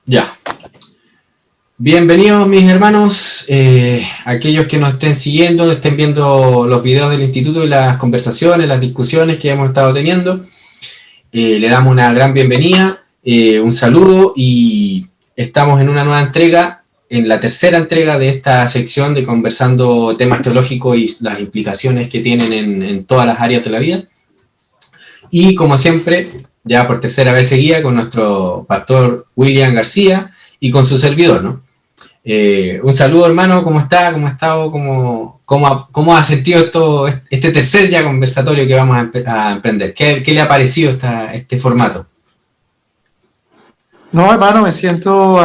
Ya. Bienvenidos mis hermanos, aquellos que nos estén siguiendo, estén viendo los videos del instituto y las conversaciones, las discusiones que hemos estado teniendo. Le damos una gran bienvenida, un saludo y estamos en una nueva entrega, en la tercera entrega de esta sección de conversando temas teológicos y las implicaciones que tienen en todas las áreas de la vida. Y como siempre, ya por tercera vez seguida, con nuestro pastor William García y con su servidor, ¿no? Un saludo, hermano, ¿cómo está? ¿Cómo ha estado? ¿Cómo ha sentido este tercer ya conversatorio que vamos a emprender? ¿Qué le ha parecido este formato? No, hermano, me siento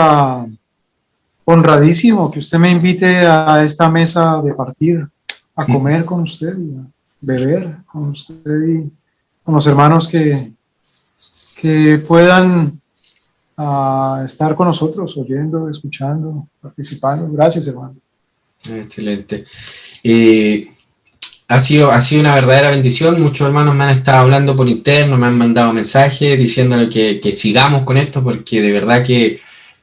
honradísimo que usted me invite a esta mesa de partir, a comer con usted y a beber con usted y con los hermanos que puedan estar con nosotros, oyendo, escuchando, participando. Gracias, hermano. Excelente. Ha sido una verdadera bendición. Muchos hermanos me han estado hablando por interno, me han mandado mensajes diciéndole que sigamos con esto, porque de verdad que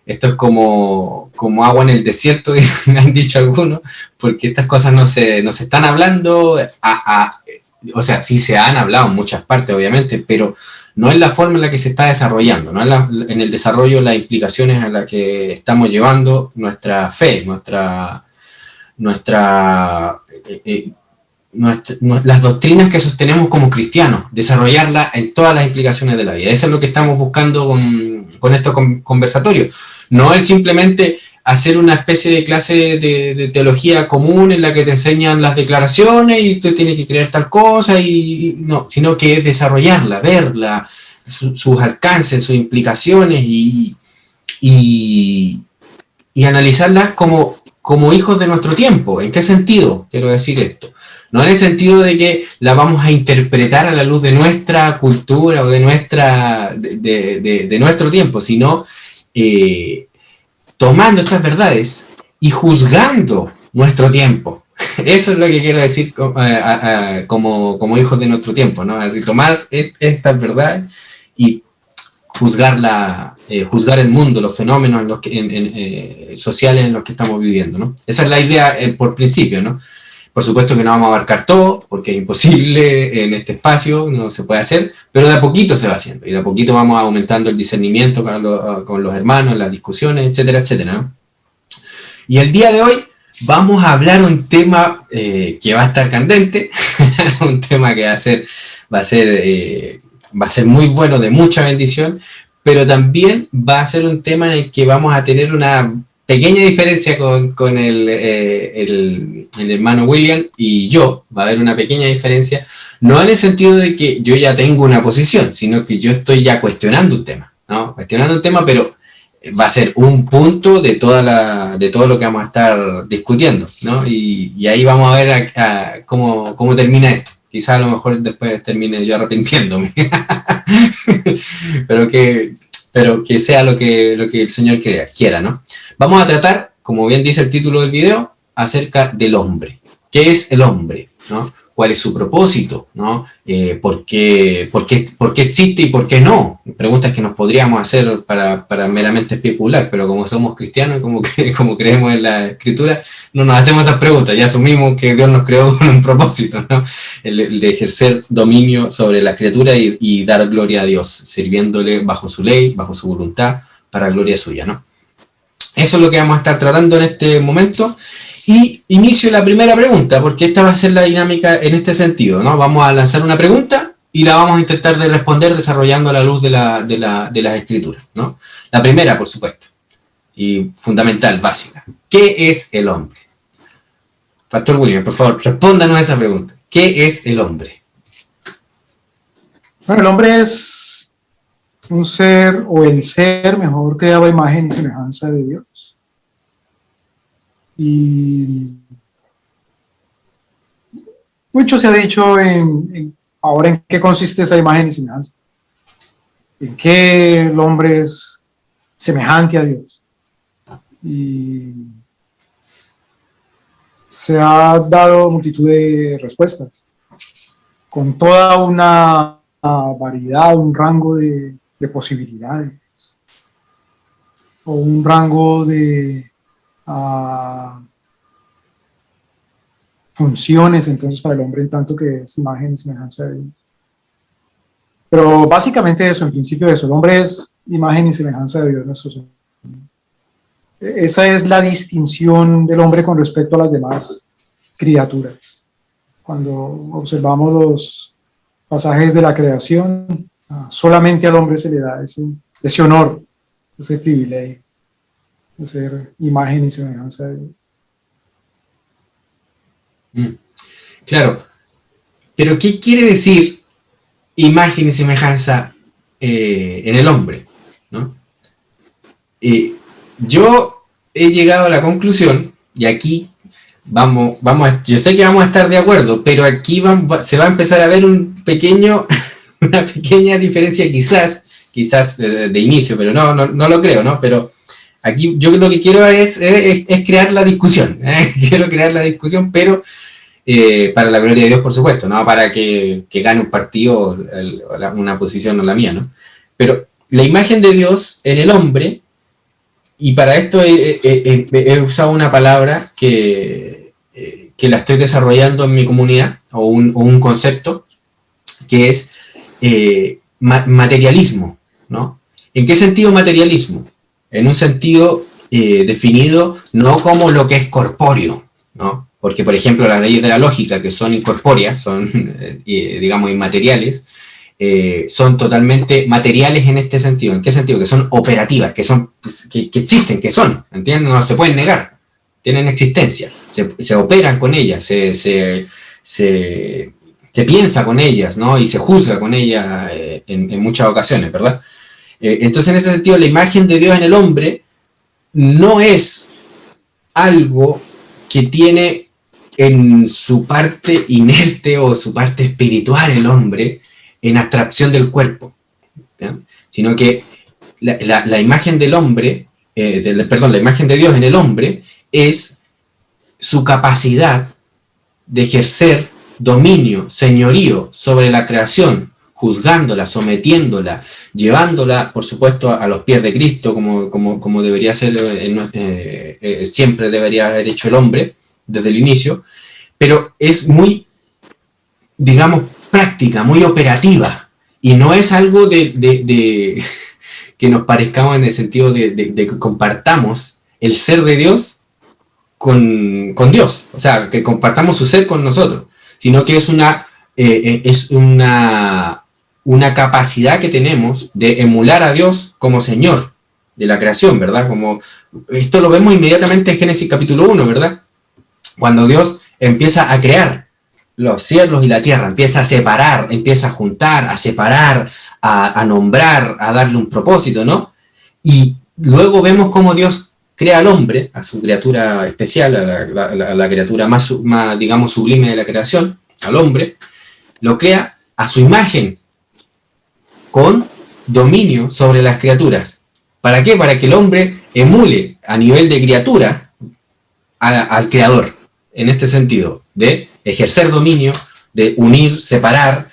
esto es como agua en el desierto, me han dicho algunos, porque estas cosas no se están hablando, o sea, sí se han hablado en muchas partes, obviamente, pero no es la forma en la que se está desarrollando, no es en el desarrollo, las implicaciones a las que estamos llevando nuestra fe, las doctrinas que sostenemos como cristianos, desarrollarlas en todas las implicaciones de la vida. Eso es lo que estamos buscando con estos conversatorios. No es simplemente hacer una especie de clase de teología común en la que te enseñan las declaraciones y tú tienes que creer tal cosa, no, sino que es desarrollarla, verla, sus alcances, sus implicaciones y analizarlas como hijos de nuestro tiempo. ¿En qué sentido quiero decir esto? No en el sentido de que la vamos a interpretar a la luz de nuestra cultura o de nuestro tiempo, sino tomando estas verdades y juzgando nuestro tiempo. Eso es lo que quiero decir como hijos de nuestro tiempo, ¿no? Así, tomar estas verdades y juzgar el mundo, los fenómenos sociales en los que estamos viviendo, ¿no? Esa es la idea por principio, ¿no? Por supuesto que no vamos a abarcar todo, porque es imposible en este espacio, no se puede hacer, pero de a poquito se va haciendo, y de a poquito vamos aumentando el discernimiento con los hermanos, las discusiones, etcétera, etcétera, ¿no? Y el día de hoy vamos a hablar un tema que va a estar candente, un tema que va a ser muy bueno, de mucha bendición, pero también va a ser un tema en el que vamos a tener una pequeña diferencia con el hermano William y yo. Va a haber una pequeña diferencia, no en el sentido de que yo ya tengo una posición, sino que yo estoy ya cuestionando un tema, ¿no? Cuestionando un tema, pero va a ser un punto de todo lo que vamos a estar discutiendo, ¿no? Y ahí vamos a ver cómo termina esto. Quizás a lo mejor después termine yo arrepintiéndome. pero que sea lo que el Señor quiera, ¿no? Vamos a tratar, como bien dice el título del video, acerca del hombre. ¿Qué es el hombre? ¿No? ¿Cuál es su propósito? ¿No? ¿Por qué existe y por qué no? Preguntas que nos podríamos hacer para meramente especular, pero como somos cristianos y como creemos en la Escritura, no nos hacemos esas preguntas, ya asumimos que Dios nos creó con un propósito, ¿no? El de ejercer dominio sobre la criatura y dar gloria a Dios, sirviéndole bajo su ley, bajo su voluntad, para gloria suya, ¿no? Eso es lo que vamos a estar tratando en este momento. Y inicio la primera pregunta, porque esta va a ser la dinámica en este sentido, ¿no? Vamos a lanzar una pregunta y la vamos a intentar de responder desarrollando a la luz de las escrituras, ¿no? La primera, por supuesto, y fundamental, básica. ¿Qué es el hombre? Pastor William, por favor, respóndanos a esa pregunta. ¿Qué es el hombre? Bueno, el hombre es un ser, o el ser mejor creado a imagen y semejanza de Dios. Y mucho se ha dicho ahora en qué consiste esa imagen y semejanza. En qué el hombre es semejante a Dios. Y se ha dado multitud de respuestas, con toda una variedad, un rango de posibilidades. o un rango de funciones entonces para el hombre en tanto que es imagen y semejanza de Dios. Pero básicamente eso, en principio eso, el hombre es imagen y semejanza de Dios nuestro Señor. Esa es la distinción del hombre con respecto a las demás criaturas. Cuando observamos los pasajes de la creación, solamente al hombre se le da ese honor, ese privilegio de ser imagen y semejanza de Dios. Claro, pero ¿qué quiere decir imagen y semejanza en el hombre? ¿No? Yo he llegado a la conclusión, y aquí yo sé que vamos a estar de acuerdo, pero aquí se va a empezar a ver una pequeña diferencia quizás de inicio, pero no lo creo, ¿no? Pero aquí yo lo que quiero es crear la discusión, quiero crear la discusión, pero para la gloria de Dios, por supuesto, no para que gane un partido una posición o la mía, ¿no? Pero la imagen de Dios en el hombre, y para esto he usado una palabra que la estoy desarrollando en mi comunidad, o un concepto, que es materialismo, ¿no? ¿En qué sentido materialismo? En un sentido definido no como lo que es corpóreo, ¿no? Porque, por ejemplo, las leyes de la lógica, que son incorpóreas, son, digamos, inmateriales, son totalmente materiales en este sentido. ¿En qué sentido? Que son operativas, que existen, que son, ¿entienden? No se pueden negar, tienen existencia, se operan con ellas, se piensa con ellas, ¿no? Y se juzga con ellas en muchas ocasiones, ¿verdad? Entonces, en ese sentido, la imagen de Dios en el hombre no es algo que tiene en su parte inerte o su parte espiritual el hombre en abstracción del cuerpo, ¿ya? Sino que la imagen del hombre, la imagen de Dios en el hombre es su capacidad de ejercer dominio, señorío sobre la creación, juzgándola, sometiéndola, llevándola, por supuesto, a los pies de Cristo, como debería ser, siempre debería haber hecho el hombre desde el inicio, pero es muy, digamos, práctica, muy operativa, y no es algo de que nos parezcamos en el sentido de que compartamos el ser de Dios con Dios, o sea, que compartamos su ser con nosotros, sino que es una capacidad que tenemos de emular a Dios como Señor de la creación, ¿verdad? Como esto lo vemos inmediatamente en Génesis capítulo 1, ¿verdad? Cuando Dios empieza a crear los cielos y la tierra, empieza a separar, empieza a juntar, a separar, a nombrar, a darle un propósito, ¿no? Y luego vemos cómo Dios crea al hombre, a su criatura especial, a la criatura más, digamos, sublime de la creación, al hombre, lo crea a su imagen, con dominio sobre las criaturas. ¿Para qué? Para que el hombre emule a nivel de criatura al creador, en este sentido, de ejercer dominio, de unir, separar,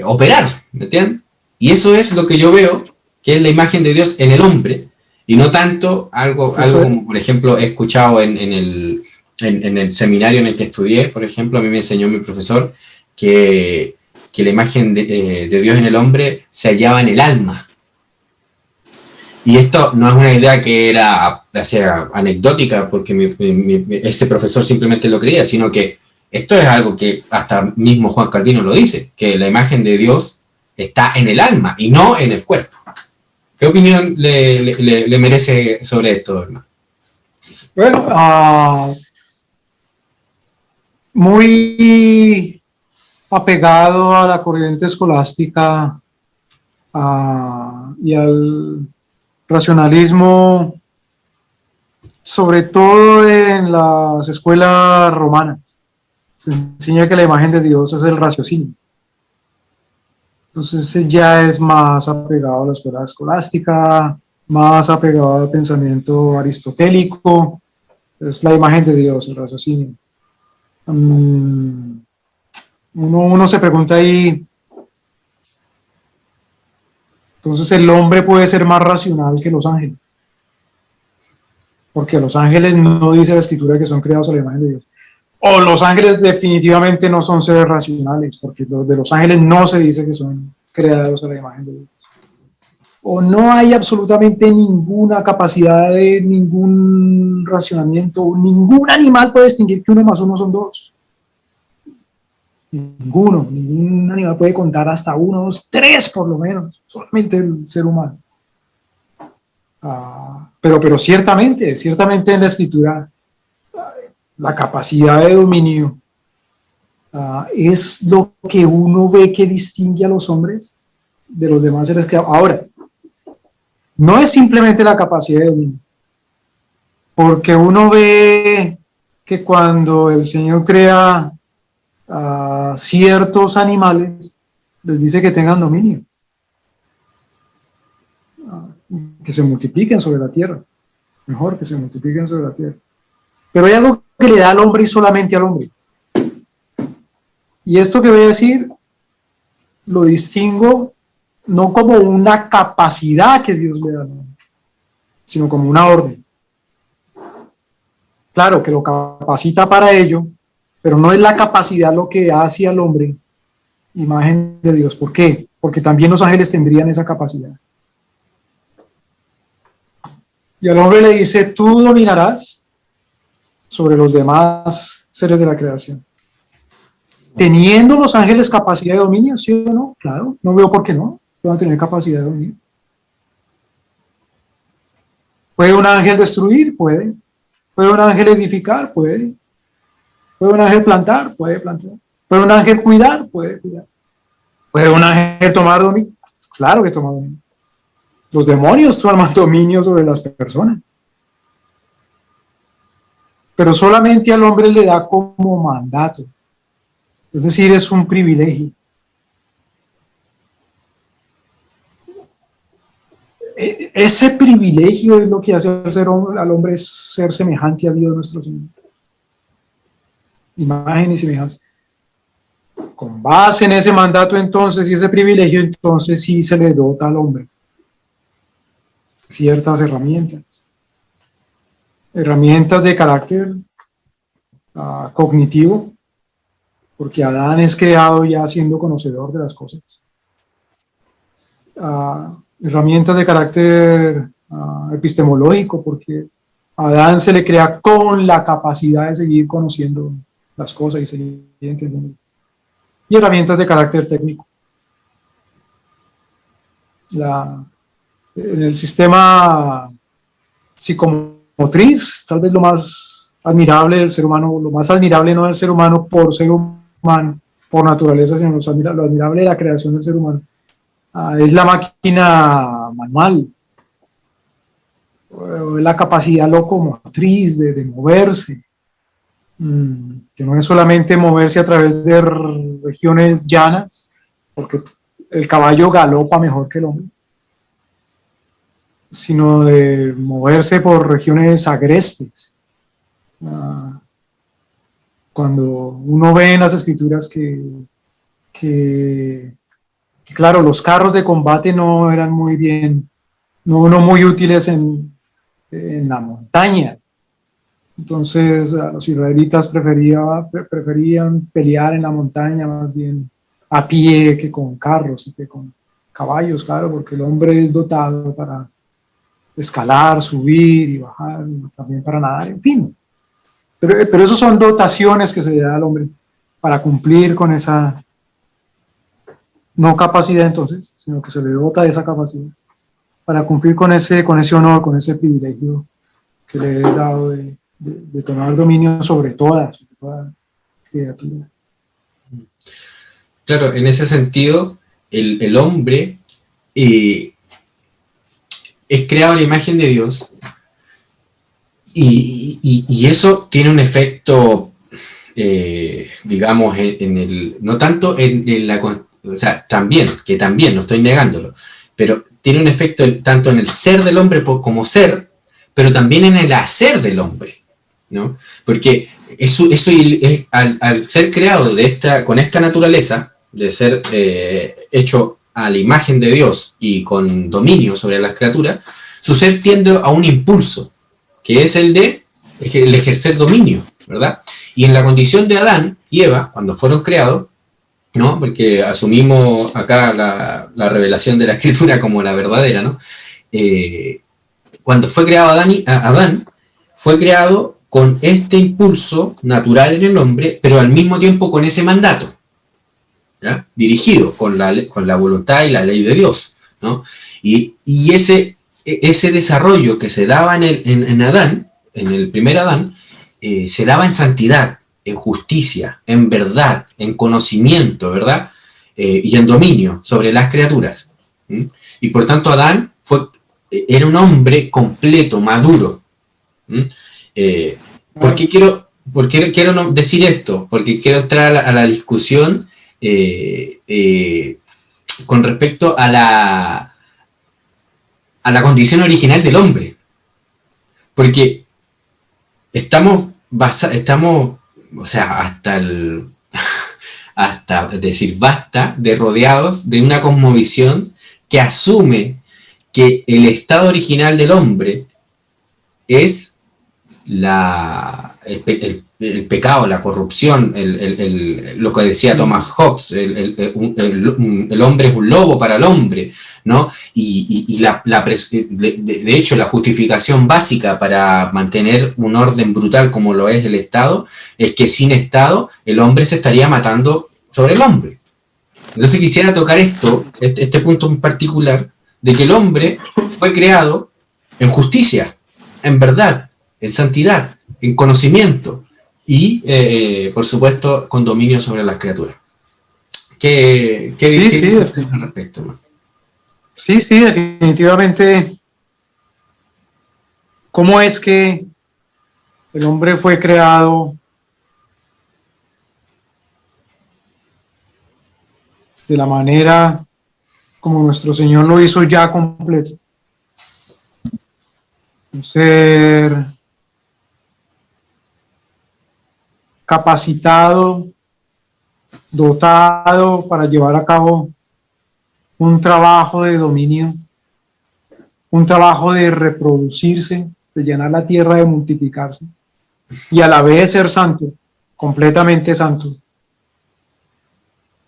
operar, ¿me entienden? Y eso es lo que yo veo, que es la imagen de Dios en el hombre, y no tanto algo como, por ejemplo, he escuchado en el seminario en el que estudié, por ejemplo, a mí me enseñó mi profesor que la imagen de Dios en el hombre se hallaba en el alma. Y esto no es una idea que era anecdótica, porque ese profesor simplemente lo creía, sino que esto es algo que hasta mismo Juan Calvino lo dice, que la imagen de Dios está en el alma y no en el cuerpo. ¿Qué opinión le merece sobre esto, hermano? Bueno, muy apegado a la corriente escolástica y al racionalismo, sobre todo en las escuelas romanas. Se enseña que la imagen de Dios es el raciocinio. Entonces ya es más apegado a la escuela escolástica, más apegado al pensamiento aristotélico. Es la imagen de Dios, el raciocinio. Uno se pregunta ahí, entonces el hombre puede ser más racional que los ángeles. porque los ángeles no dice la escritura que son creados a la imagen de Dios. O los ángeles definitivamente no son seres racionales, porque de los ángeles no se dice que son creados a la imagen de Dios. O no hay absolutamente ninguna capacidad de ningún racionamiento, ningún animal puede distinguir que 1 más 1 son 2. Ningún animal puede contar hasta 1, 2, 3 por lo menos, solamente el ser humano. Pero ciertamente en la escritura la capacidad de dominio es lo que uno ve que distingue a los hombres de los demás seres creados. Ahora, no es simplemente la capacidad de dominio, porque uno ve que cuando el Señor crea ciertos animales, les dice que tengan dominio, que se multipliquen sobre la tierra, mejor que se multipliquen sobre la tierra. Pero hay algo que le da al hombre y solamente al hombre. Y esto que voy a decir lo distingo no como una capacidad que Dios le da al hombre, sino como una orden. Claro que lo capacita para ello, pero no es la capacidad lo que hace al hombre imagen de Dios. ¿Por qué? Porque también los ángeles tendrían esa capacidad. Y al hombre le dice, tú dominarás sobre los demás seres de la creación. ¿Teniendo los ángeles capacidad de dominio, sí o no? Claro, no veo por qué no. Puedan tener capacidad de dominio. ¿Puede un ángel destruir? Puede. ¿Puede un ángel edificar? Puede. ¿Puede un ángel plantar? Puede plantar. ¿Puede un ángel cuidar? Puede cuidar. ¿Puede un ángel tomar dominio? Claro que toma dominio. Los demonios toman dominio sobre las personas. Pero solamente al hombre le da como mandato. Es decir, es un privilegio. Ese privilegio es lo que hace al hombre ser semejante a Dios nuestro Señor. Imagen y semejanza. Con base en ese mandato entonces y ese privilegio, entonces sí se le dota al hombre ciertas herramientas. Herramientas de carácter cognitivo, porque Adán es creado ya siendo conocedor de las cosas. Herramientas de carácter epistemológico, porque a Adán se le crea con la capacidad de seguir conociendo las cosas y seguir entendiendo. Y herramientas de carácter técnico. En el sistema psicomotriz, tal vez lo más admirable del ser humano, lo más admirable no del ser humano por ser humano, por naturaleza, sino lo admirable de la creación del ser humano, es la máquina manual, la capacidad locomotriz de moverse, que no es solamente moverse a través de regiones llanas, porque el caballo galopa mejor que el hombre, sino de moverse por regiones agrestes. Cuando uno ve en las escrituras que claro, los carros de combate no eran muy útiles en la montaña. Entonces los israelitas preferían pelear en la montaña más bien a pie que con carros y que con caballos, claro, porque el hombre es dotado para escalar, subir y bajar, y también para nadar, en fin. Pero eso son dotaciones que se le da al hombre para cumplir con esa no capacidad entonces, sino que se le dota de esa capacidad para cumplir con ese honor, con ese privilegio que le he dado de tomar dominio sobre toda criatura. Claro, en ese sentido, el hombre es creado a la imagen de Dios y eso tiene un efecto, digamos, no tanto en la... O sea, también, no estoy negándolo, pero tiene un efecto tanto en el ser del hombre como ser, pero también en el hacer del hombre, ¿no? Porque eso al ser creado con esta naturaleza, de ser hecho a la imagen de Dios y con dominio sobre las criaturas, su ser tiende a un impulso, que es el ejercer dominio, ¿verdad? Y en la condición de Adán y Eva, cuando fueron creados, ¿no? Porque asumimos acá la revelación de la Escritura como la verdadera, ¿no? Cuando fue creado Adán, fue creado con este impulso natural en el hombre, pero al mismo tiempo con ese mandato, ¿ya? Dirigido con la voluntad y la ley de Dios, ¿no? Y ese desarrollo que se daba en Adán, en el primer Adán, se daba en santidad, en justicia, en verdad, en conocimiento, ¿verdad? Y en dominio sobre las criaturas. ¿Mm? Y por tanto Adán era un hombre completo, maduro. ¿Mm? ¿Por qué quiero decir esto? Porque quiero entrar a la discusión con respecto a la condición original del hombre. Porque estamos, o sea, hasta decir basta de rodeados de una cosmovisión que asume que el estado original del hombre es el pecado, la corrupción, lo que decía Thomas Hobbes, el hombre es un lobo para el hombre, ¿no? Y de hecho la justificación básica para mantener un orden brutal como lo es el Estado, es que sin Estado el hombre se estaría matando sobre el hombre. Entonces quisiera tocar este punto en particular, de que el hombre fue creado en justicia, en verdad, en santidad, en conocimiento y, por supuesto, con dominio sobre las criaturas. ¿Qué dices al respecto, man? Sí, definitivamente. ¿Cómo es que el hombre fue creado de la manera como nuestro Señor lo hizo ya completo? Un ser capacitado, dotado para llevar a cabo un trabajo de dominio, un trabajo de reproducirse, de llenar la tierra, de multiplicarse, y a la vez ser santo, completamente santo.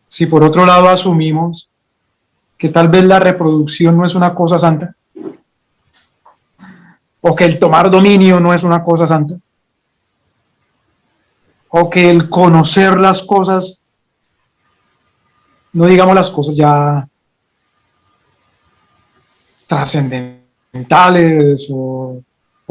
Si por otro lado asumimos que tal vez la reproducción no es una cosa santa, o que el tomar dominio no es una cosa santa, o que el conocer las cosas, no digamos las cosas ya trascendentales o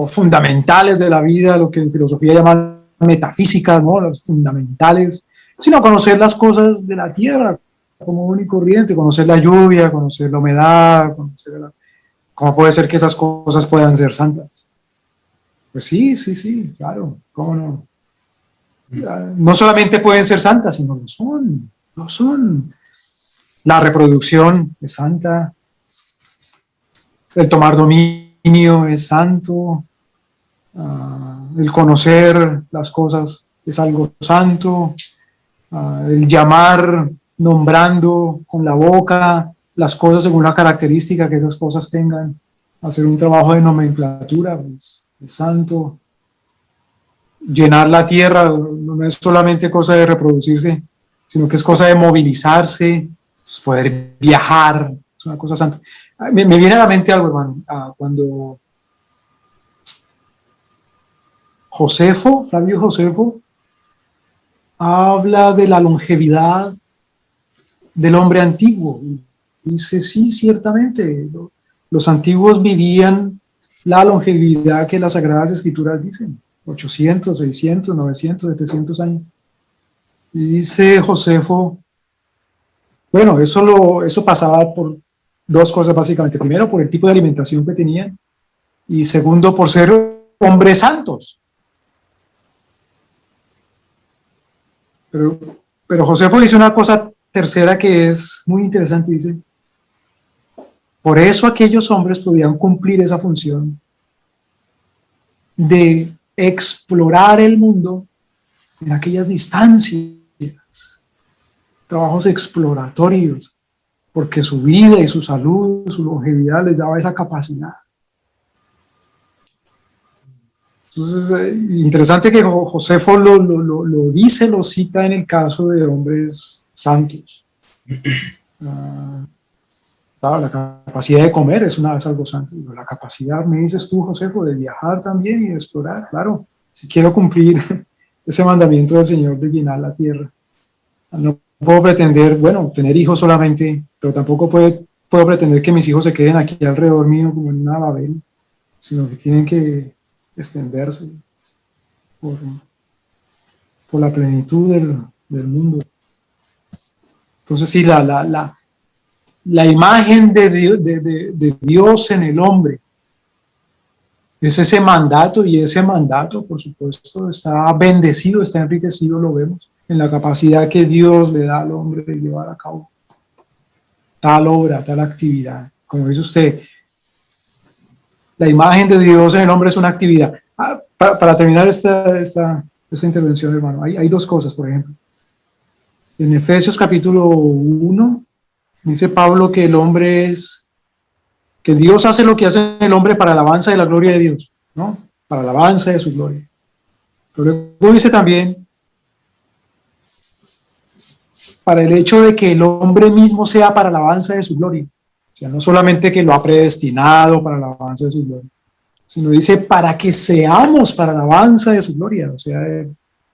fundamentales de la vida, lo que en filosofía llaman metafísicas, ¿no? Las fundamentales, sino conocer las cosas de la tierra común y corriente, conocer la lluvia, conocer la humedad, ¿cómo puede ser que esas cosas puedan ser santas? Pues sí, claro, ¿cómo no? No solamente pueden ser santas, sino lo son. La reproducción es santa, el tomar dominio es santo, el conocer las cosas es algo santo, el llamar nombrando con la boca las cosas según la característica que esas cosas tengan, hacer un trabajo de nomenclatura, pues, es santo. Llenar la tierra no es solamente cosa de reproducirse, sino que es cosa de movilizarse, es poder viajar, es una cosa santa. Me viene a la mente algo, hermano, cuando Flavio Josefo, habla de la longevidad del hombre antiguo. Dice, sí, ciertamente, los antiguos vivían la longevidad que las Sagradas Escrituras dicen, 800, 600, 900, 700 años. Y dice Josefo, bueno, eso pasaba por dos cosas básicamente. Primero, por el tipo de alimentación que tenían, y segundo, por ser hombres santos. Pero Josefo dice una cosa tercera que es muy interesante, dice, por eso aquellos hombres podían cumplir esa función de explorar el mundo en aquellas distancias, trabajos exploratorios, porque su vida y su salud, su longevidad les daba esa capacidad. Entonces, interesante que Josefo lo dice, lo cita en el caso de hombres santos. Claro, la capacidad de comer es algo santo. La capacidad, me dices tú, Josefo, de viajar también y de explorar. Claro, si quiero cumplir ese mandamiento del Señor de llenar la tierra. No puedo pretender, bueno, tener hijos solamente, pero tampoco puedo pretender que mis hijos se queden aquí alrededor mío como en una Babel, sino que tienen que extenderse por la plenitud del mundo. Entonces sí, la imagen de Dios en el hombre es ese mandato, y ese mandato, por supuesto, está bendecido, está enriquecido, lo vemos, en la capacidad que Dios le da al hombre de llevar a cabo tal obra, tal actividad. Como dice usted, la imagen de Dios en el hombre es una actividad. Para terminar esta intervención, hermano, hay dos cosas, por ejemplo. En Efesios capítulo 1, dice Pablo que el hombre que Dios hace lo que hace en el hombre para alabanza de la gloria de Dios, ¿no? Para alabanza de su gloria. Pero luego dice también, para el hecho de que el hombre mismo sea para alabanza de su gloria. O sea, no solamente que lo ha predestinado para la alabanza de su gloria, sino dice para que seamos para la alabanza de su gloria. O sea,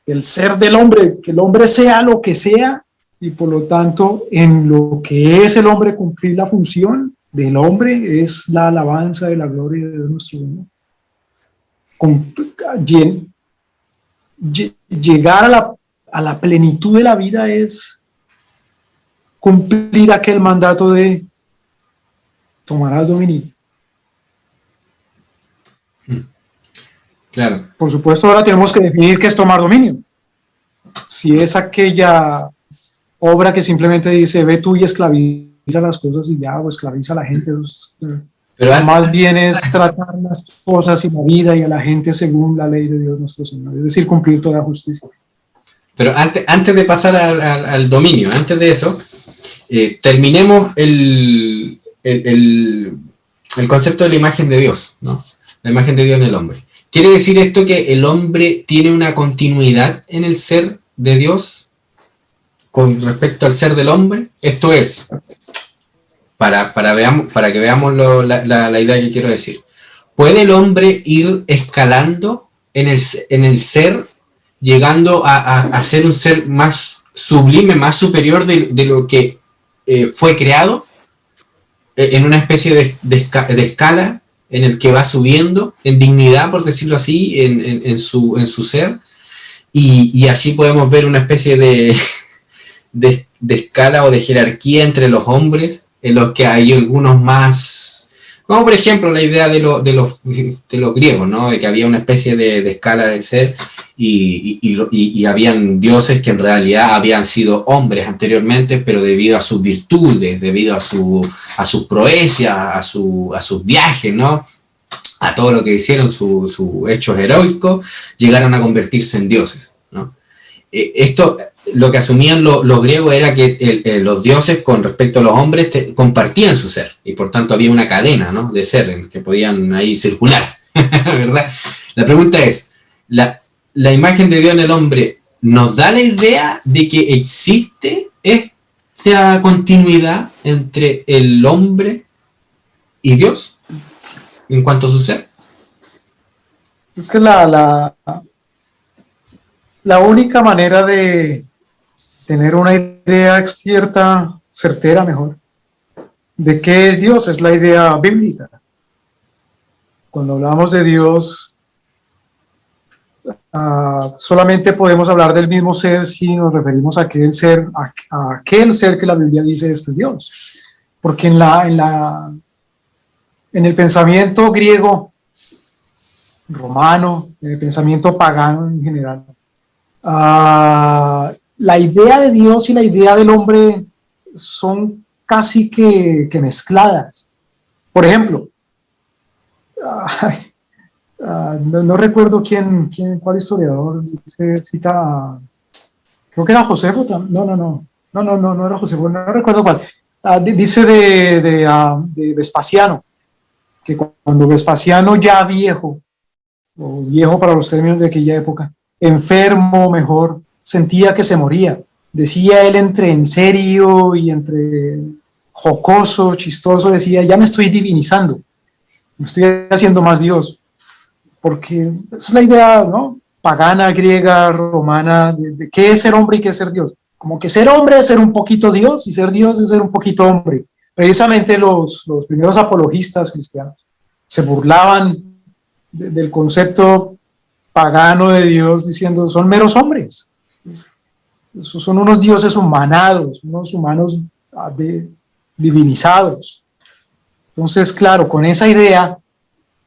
el ser del hombre, que el hombre sea lo que sea, y por lo tanto, en lo que es el hombre cumplir la función del hombre es la alabanza de la gloria de nuestro Señor. Llegar a la plenitud de la vida es cumplir aquel mandato de tomarás dominio. Claro. Por supuesto, ahora tenemos que definir qué es tomar dominio. Si es aquella obra que simplemente dice, ve tú y esclaviza las cosas y ya, o esclaviza a la gente. Pero más bien es tratar las cosas y la vida y a la gente según la ley de Dios nuestro Señor. Es decir, cumplir toda justicia. Pero antes de pasar al dominio, antes de eso, terminemos el concepto de la imagen de Dios, ¿no? La imagen de Dios en el hombre. ¿Quiere decir esto que el hombre tiene una continuidad en el ser de Dios con respecto al ser del hombre? Esto es, para que veamos la idea que quiero decir. ¿Puede el hombre ir escalando en el ser, llegando a ser un ser más sublime, más superior de lo que fue creado, en una especie de escala en el que va subiendo en dignidad, por decirlo así, en su ser, y así podemos ver una especie de escala o de jerarquía entre los hombres, en los que hay algunos más, como por ejemplo la idea de los griegos, ¿no? De que había una especie de escala de ser, y habían dioses que en realidad habían sido hombres anteriormente, pero debido a sus virtudes, debido a sus proezas, a sus viajes, ¿no? A todo lo que hicieron, sus hechos heroicos, llegaron a convertirse en dioses, ¿no? Esto, lo que asumían los griegos era que los dioses con respecto a los hombres compartían su ser, y por tanto había una cadena, ¿no? De ser en que podían ahí circular, ¿verdad? La pregunta es, ¿la imagen de Dios en el hombre nos da la idea de que existe esta continuidad entre el hombre y Dios en cuanto a su ser? Es que la única manera de tener una idea cierta, certera, mejor, de qué es Dios es la idea bíblica. Cuando hablamos de Dios, solamente podemos hablar del mismo ser si nos referimos a aquel ser que la Biblia dice este es Dios. Porque en el pensamiento griego, romano, en el pensamiento pagano en general, la idea de Dios y la idea del hombre son casi que mezcladas. Por ejemplo, no recuerdo cuál historiador cita, creo que era Josefo, no era Josefo, no recuerdo cuál. Dice de Vespasiano, que cuando Vespasiano ya viejo o viejo para los términos de aquella época, enfermo, mejor, sentía que se moría. Decía él entre en serio y entre jocoso, chistoso, decía, ya me estoy divinizando, me estoy haciendo más Dios, porque esa es la idea, ¿no?, pagana, griega, romana, de qué es ser hombre y qué es ser Dios. Como que ser hombre es ser un poquito Dios y ser Dios es ser un poquito hombre. Precisamente los primeros apologistas cristianos se burlaban del concepto pagano de Dios diciendo, son meros hombres, son unos dioses humanados, unos humanos divinizados. Entonces, claro, con esa idea,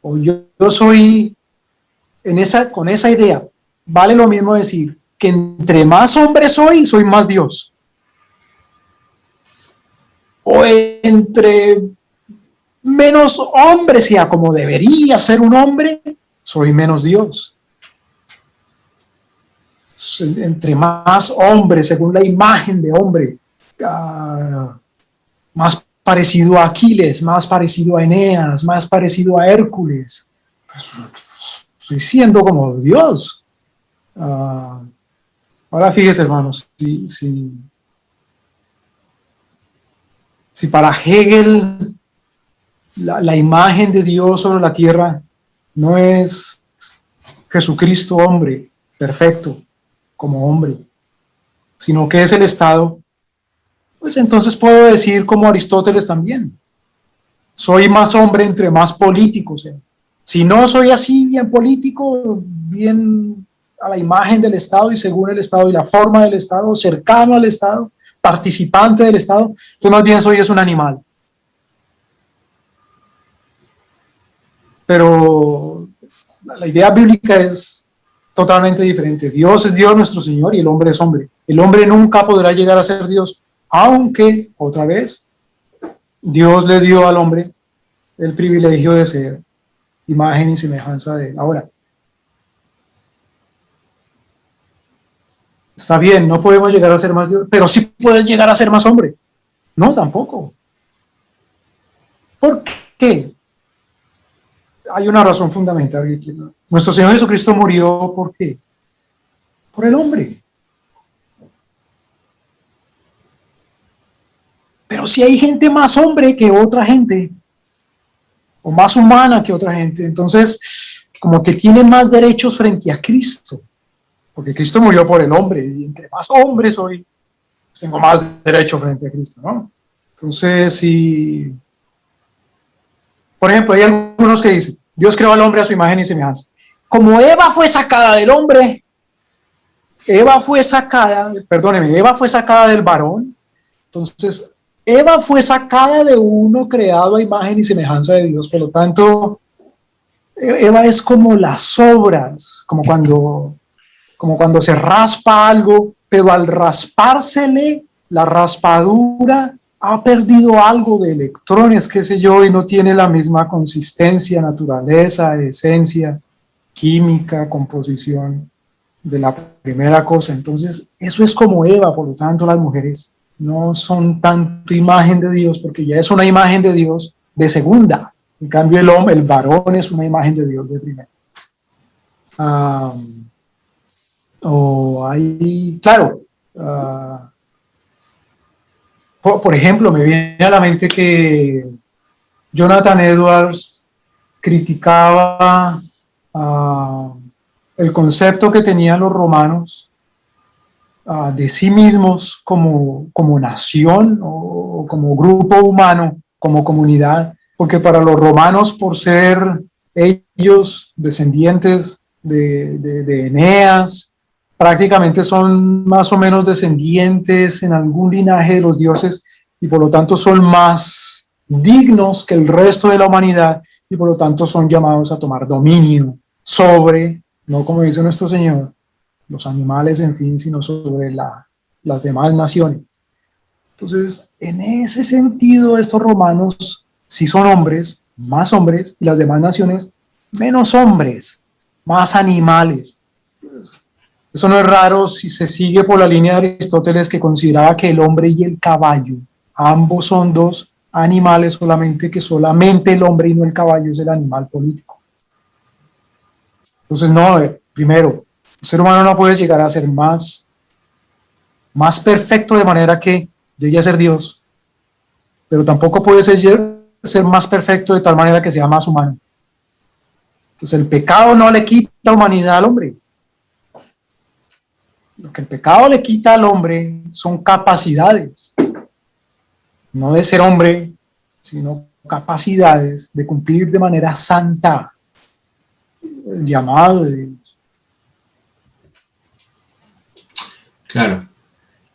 o yo soy, con esa idea, vale lo mismo decir que entre más hombre soy más Dios. O entre menos hombre sea como debería ser un hombre, soy menos Dios. Entre más hombre, según la imagen de hombre, más parecido a Aquiles, más parecido a Eneas, más parecido a Hércules, pues, estoy siendo como Dios. Ahora fíjese, hermanos, si para Hegel la imagen de Dios sobre la tierra no es Jesucristo hombre, perfecto, como hombre, sino que es el Estado, pues entonces puedo decir como Aristóteles también, soy más hombre entre más político sea. Si no soy así bien político, bien a la imagen del Estado y según el Estado y la forma del Estado, cercano al Estado, participante del Estado, yo más bien soy es un animal. Pero la idea bíblica es totalmente diferente. Dios es Dios nuestro Señor y el hombre es hombre. El hombre nunca podrá llegar a ser Dios, aunque, otra vez, Dios le dio al hombre el privilegio de ser imagen y semejanza de él. Ahora, está bien, no podemos llegar a ser más Dios, pero sí puedes llegar a ser más hombre. No, tampoco. ¿Por qué? Hay una razón fundamental. Nuestro Señor Jesucristo murió, ¿por qué? Por el hombre. Pero si hay gente más hombre que otra gente, o más humana que otra gente, entonces como que tiene más derechos frente a Cristo, porque Cristo murió por el hombre, y entre más hombres soy, pues tengo más derecho frente a Cristo, ¿no? Entonces, si, por ejemplo, hay algunos que dicen, Dios creó al hombre a su imagen y semejanza. Como Eva fue sacada del hombre, Eva fue sacada del varón, entonces Eva fue sacada de uno creado a imagen y semejanza de Dios, por lo tanto, Eva es como las obras, como cuando se raspa algo, pero al raspársele, la raspadura ha perdido algo de electrones, qué sé yo, y no tiene la misma consistencia, naturaleza, esencia, química, composición de la primera cosa. Entonces, eso es como Eva, por lo tanto, las mujeres no son tanto imagen de Dios, porque ya es una imagen de Dios de segunda. En cambio, el hombre, el varón, es una imagen de Dios de primera. Claro, por ejemplo, me viene a la mente que Jonathan Edwards criticaba el concepto que tenían los romanos de sí mismos como nación o como grupo humano, como comunidad, porque para los romanos, por ser ellos descendientes de Eneas, prácticamente son más o menos descendientes en algún linaje de los dioses y por lo tanto son más dignos que el resto de la humanidad y por lo tanto son llamados a tomar dominio sobre, no como dice nuestro Señor, los animales, en fin, sino sobre las demás naciones. Entonces, en ese sentido, estos romanos sí son hombres, más hombres, y las demás naciones menos hombres, más animales. Eso no es raro si se sigue por la línea de Aristóteles, que consideraba que el hombre y el caballo, ambos son dos animales, solamente que solamente el hombre y no el caballo es el animal político. Entonces, no, primero, el ser humano no puede llegar a ser más perfecto de manera que llegue a ser Dios, pero tampoco puede ser más perfecto de tal manera que sea más humano. Entonces, el pecado no le quita humanidad al hombre. Lo que el pecado le quita al hombre son capacidades, no de ser hombre, sino capacidades de cumplir de manera santa el llamado de Dios. Claro.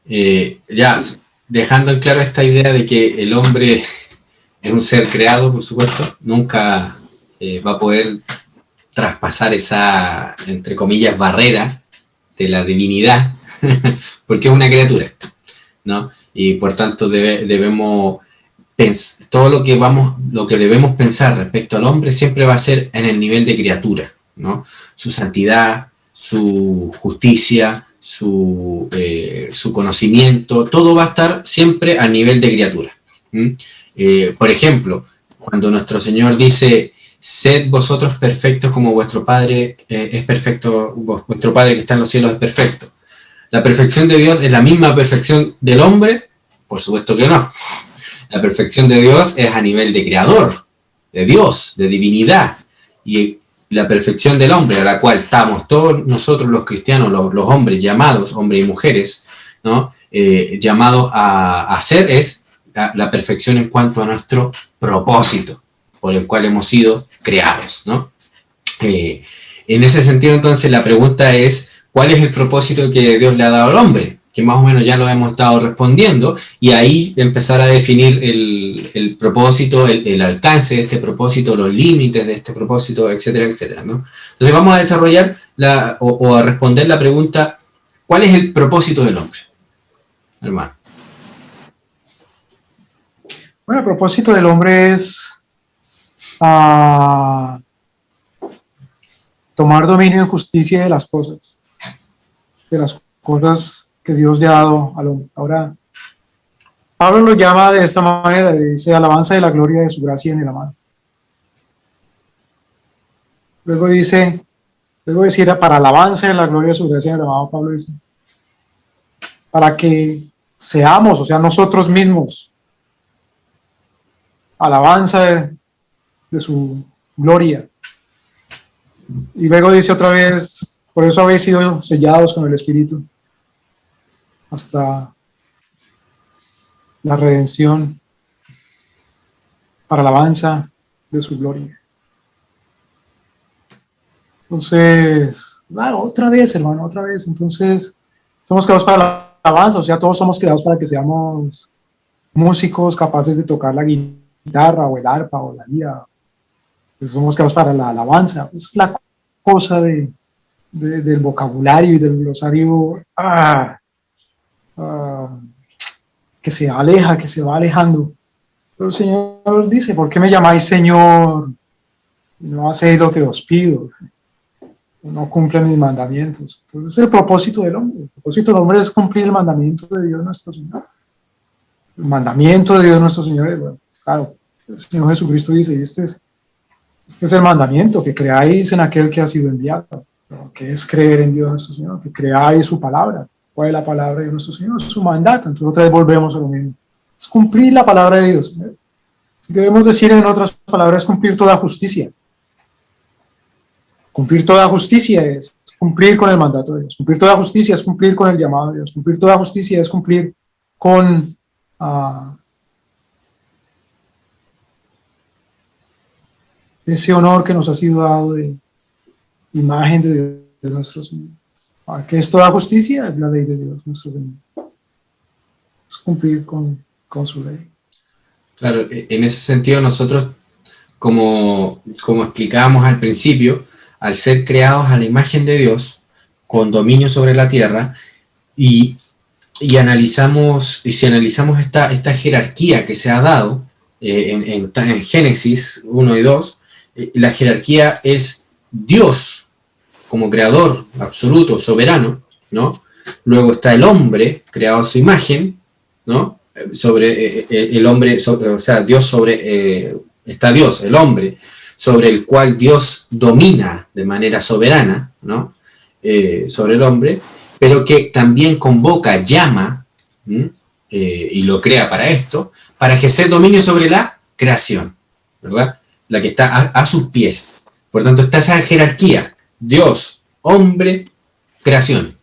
Ya dejando en claro esta idea de que el hombre es un ser creado, por supuesto, nunca va a poder traspasar esa, entre comillas, barrera de la divinidad, porque es una criatura, ¿no? Y por tanto debemos todo lo que debemos pensar respecto al hombre siempre va a ser en el nivel de criatura, ¿no? Su santidad, su justicia, su conocimiento, todo va a estar siempre a nivel de criatura. Por ejemplo, cuando nuestro Señor dice: sed vosotros perfectos como vuestro Padre es perfecto, vuestro Padre que está en los cielos es perfecto. ¿La perfección de Dios es la misma perfección del hombre? Por supuesto que no. La perfección de Dios es a nivel de creador, de Dios, de divinidad. Y la perfección del hombre, a la cual estamos todos nosotros los cristianos, los hombres llamados, hombres y mujeres, ¿no? Llamados a hacer, es la perfección en cuanto a nuestro propósito, por el cual hemos sido creados, ¿no? En ese sentido, entonces, la pregunta es: ¿cuál es el propósito que Dios le ha dado al hombre? Que más o menos ya lo hemos estado respondiendo, y ahí empezar a definir el propósito, el alcance de este propósito, los límites de este propósito, etcétera, etcétera, ¿no? Entonces vamos a desarrollar o a responder la pregunta: ¿cuál es el propósito del hombre, hermano? Bueno, el propósito del hombre es tomar dominio en justicia de las cosas que Dios le ha dado al hombre. Ahora, Pablo lo llama de esta manera, dice: alabanza de la gloria de su gracia en el amado. Luego decir, para alabanza de la gloria de su gracia en el amado, Pablo dice, para que seamos, o sea, nosotros mismos, alabanza de su gloria. Y luego dice otra vez: por eso habéis sido sellados con el Espíritu hasta la redención, para alabanza de su gloria. Entonces, claro, otra vez, hermano, otra vez. Entonces, somos creados para la alabanza, o sea, todos somos creados para que seamos músicos capaces de tocar la guitarra o el arpa o la lira. Pues somos creados para la alabanza. Es la cosa del vocabulario y del glosario que se aleja, que se va alejando. Pero el Señor dice: ¿por qué me llamáis Señor? No hacéis lo que os pido. No cumplen mis mandamientos. Entonces, el propósito del hombre. El propósito del hombre es cumplir el mandamiento de Dios nuestro Señor. El mandamiento de Dios nuestro Señor, bueno, claro, el Señor Jesucristo dice: y este es el mandamiento, que creáis en aquel que ha sido enviado, que es creer en Dios nuestro Señor, que creáis su palabra. ¿Cuál es la palabra de nuestro Señor? Es su mandato. Entonces otra vez volvemos a lo mismo. Es cumplir la palabra de Dios. Si queremos decir en otras palabras, cumplir toda justicia. Cumplir toda justicia es cumplir con el mandato de Dios. Cumplir toda justicia es cumplir con el llamado de Dios. Cumplir toda justicia es cumplir con ese honor que nos ha sido dado de imagen de nuestro Señor. ¿Qué es toda justicia? Es la ley de Dios, nuestro Señor. Es cumplir con su ley. Claro, en ese sentido nosotros, como explicábamos al principio, al ser creados a la imagen de Dios, con dominio sobre la tierra, y si analizamos esta jerarquía que se ha dado en Génesis 1 y 2, la jerarquía es Dios como creador absoluto, soberano, ¿no? Luego está el hombre, creado a su imagen, ¿no? Sobre el hombre, o sea, Dios está Dios, el hombre, sobre el cual Dios domina de manera soberana, ¿no? Sobre el hombre, pero que también convoca, llama, y lo crea para esto, para ejercer dominio sobre la creación, ¿verdad? La que está a sus pies. Por tanto, está esa jerarquía, Dios, hombre, creación,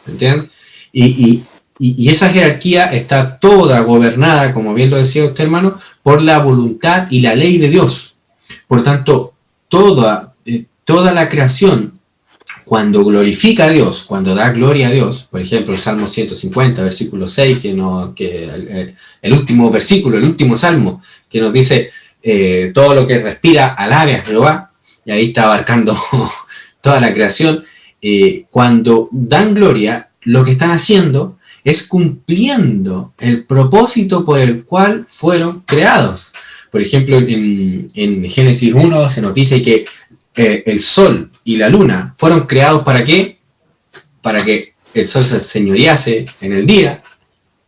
¿entienden? Y esa jerarquía está toda gobernada, como bien lo decía usted, hermano, por la voluntad y la ley de Dios. Por tanto, toda la creación, cuando glorifica a Dios, cuando da gloria a Dios, por ejemplo, el Salmo 150, versículo 6, el último versículo, el último salmo, que nos dice, todo lo que respira, alabe a Jehová, y ahí está abarcando toda la creación. Cuando dan gloria, lo que están haciendo es cumpliendo el propósito por el cual fueron creados. Por ejemplo, en Génesis 1 se nos dice que el sol y la luna fueron creados ¿para qué? Para que el sol se enseñorease en el día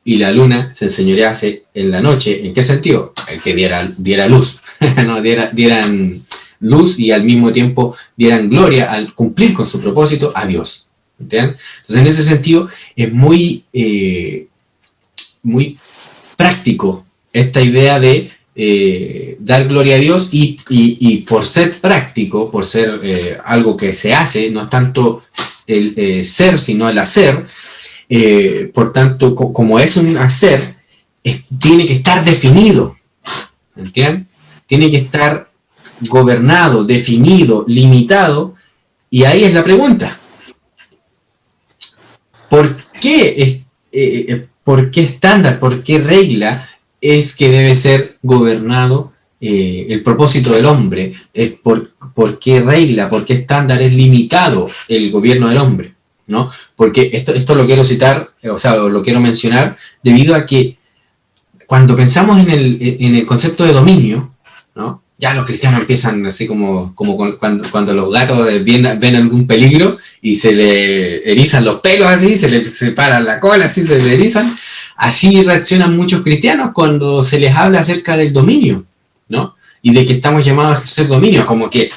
y la luna se enseñorease en la noche. ¿En qué sentido? Que diera luz, ¿no? dieran luz y al mismo tiempo dieran gloria al cumplir con su propósito a Dios. ¿Entienden? Entonces, en ese sentido, es muy práctico esta idea de dar gloria a Dios y por ser práctico, por ser algo que se hace, no es tanto el ser, sino el hacer. Por tanto, como es un hacer, tiene que estar definido, ¿entienden? Tiene que estar gobernado, definido, limitado, y ahí es la pregunta. ¿Por qué estándar, por qué regla es que debe ser gobernado el propósito del hombre? ¿Por qué regla, por qué estándar es limitado el gobierno del hombre? ¿No? Porque esto lo quiero citar, o sea, lo quiero mencionar, debido a que cuando pensamos en el concepto de dominio, ¿no? Ya los cristianos empiezan así como cuando los gatos ven algún peligro y se le erizan los pelos así, se le separa la cola así, se le erizan. Así reaccionan muchos cristianos cuando se les habla acerca del dominio, ¿no? Y de que estamos llamados a ejercer dominio, como que,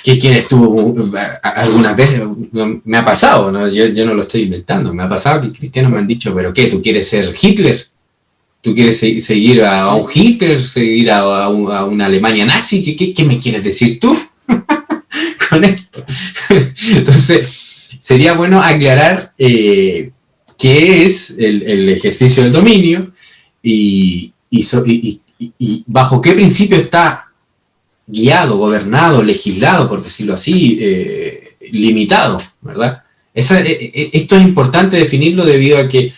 ¿qué quieres tú? Algunas veces me ha pasado, ¿no? Yo no lo estoy inventando, me ha pasado que cristianos me han dicho, ¿pero qué? ¿Tú quieres ser Hitler? ¿Tú quieres seguir a un Hitler, seguir a una Alemania nazi? ¿Qué me quieres decir tú con esto? Entonces, sería bueno aclarar qué es el ejercicio del dominio y bajo qué principio está guiado, gobernado, legislado, por decirlo así, limitado, ¿verdad? Esto es importante definirlo debido a que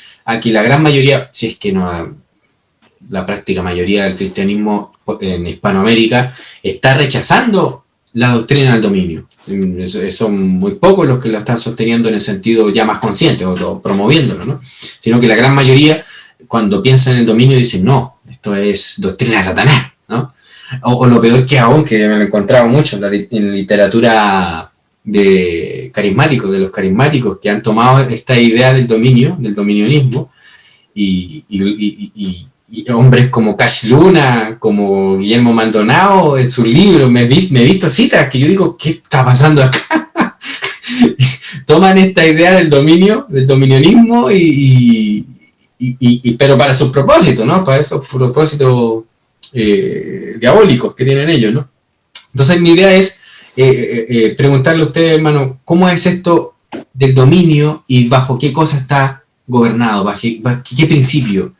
la gran mayoría, si es que no... la práctica mayoría del cristianismo en Hispanoamérica está rechazando la doctrina del dominio. Son muy pocos los que lo están sosteniendo en el sentido ya más consciente o promoviéndolo, ¿no? Sino que la gran mayoría, cuando piensan en el dominio, dicen, no, esto es doctrina de Satanás, ¿no? O lo peor que aún, que me lo he encontrado mucho en literatura de carismáticos, de los carismáticos, que han tomado esta idea del dominio, del dominionismo, y hombres como Cash Luna, como Guillermo Maldonado, en sus libros, me he visto citas que yo digo, ¿qué está pasando acá? Toman esta idea del dominio, del dominionismo, pero para sus propósitos, ¿no? Para esos propósitos diabólicos que tienen ellos, ¿no? Entonces mi idea es preguntarle a usted, hermano, ¿cómo es esto del dominio y bajo qué cosa está gobernado? ¿Bajo qué principio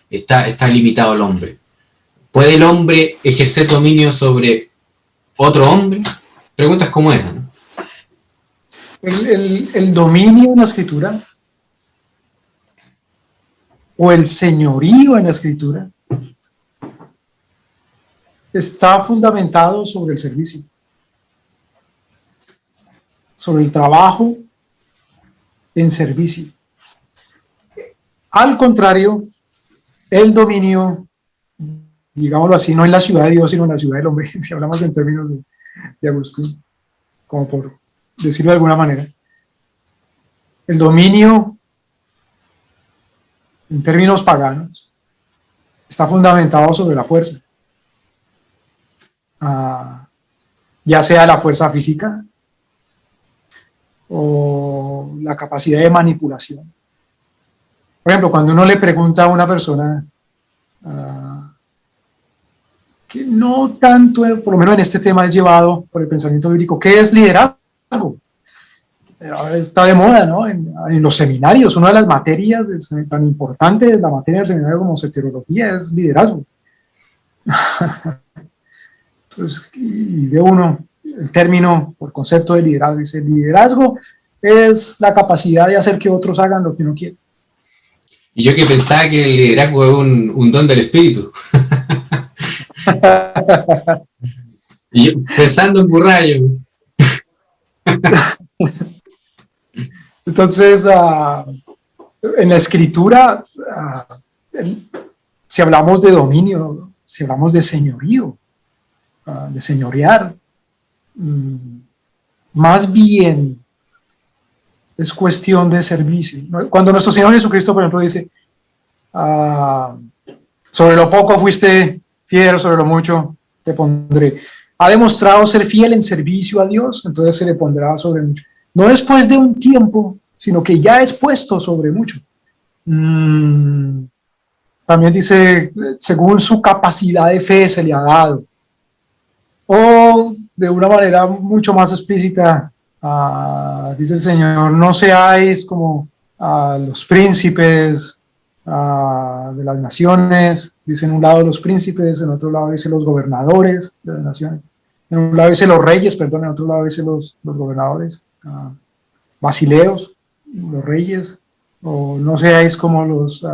está limitado el hombre? ¿Puede el hombre ejercer dominio sobre otro hombre? Preguntas como esa, ¿no? El dominio en la escritura o el señorío en la escritura está fundamentado sobre el servicio, sobre el trabajo en servicio. Al contrario, el dominio, digámoslo así, no en la ciudad de Dios, sino en la ciudad del hombre, si hablamos en términos de Agustín, como por decirlo de alguna manera. El dominio, en términos paganos, está fundamentado sobre la fuerza. ya sea la fuerza física o la capacidad de manipulación. Por ejemplo, cuando uno le pregunta a una persona que no tanto, por lo menos en este tema es llevado por el pensamiento bíblico, ¿qué es liderazgo? Está de moda, ¿no? En los seminarios, una de las materias tan importantes de la materia del seminario como soteriología es liderazgo. Entonces, y ve uno el término o el concepto de liderazgo, dice, liderazgo es la capacidad de hacer que otros hagan lo que uno quiere. Y yo que pensaba que el liderazgo es un don del espíritu. Y yo pensando en Burrayo. Entonces, en la escritura, si hablamos de dominio, si hablamos de señorío, de señorear, más bien es cuestión de servicio. Cuando nuestro Señor Jesucristo, por ejemplo, dice, sobre lo poco fuiste fiel, sobre lo mucho te pondré. Ha demostrado ser fiel en servicio a Dios, entonces se le pondrá sobre mucho. No después de un tiempo, sino que ya es puesto sobre mucho. También dice, según su capacidad de fe se le ha dado. O de una manera mucho más explícita, dice el Señor, no seáis como los príncipes de las naciones, dice en un lado los príncipes, en otro lado dice los gobernadores de las naciones, en un lado dice los reyes, perdón, en otro lado dice los gobernadores, basileos, los reyes, o no seáis como los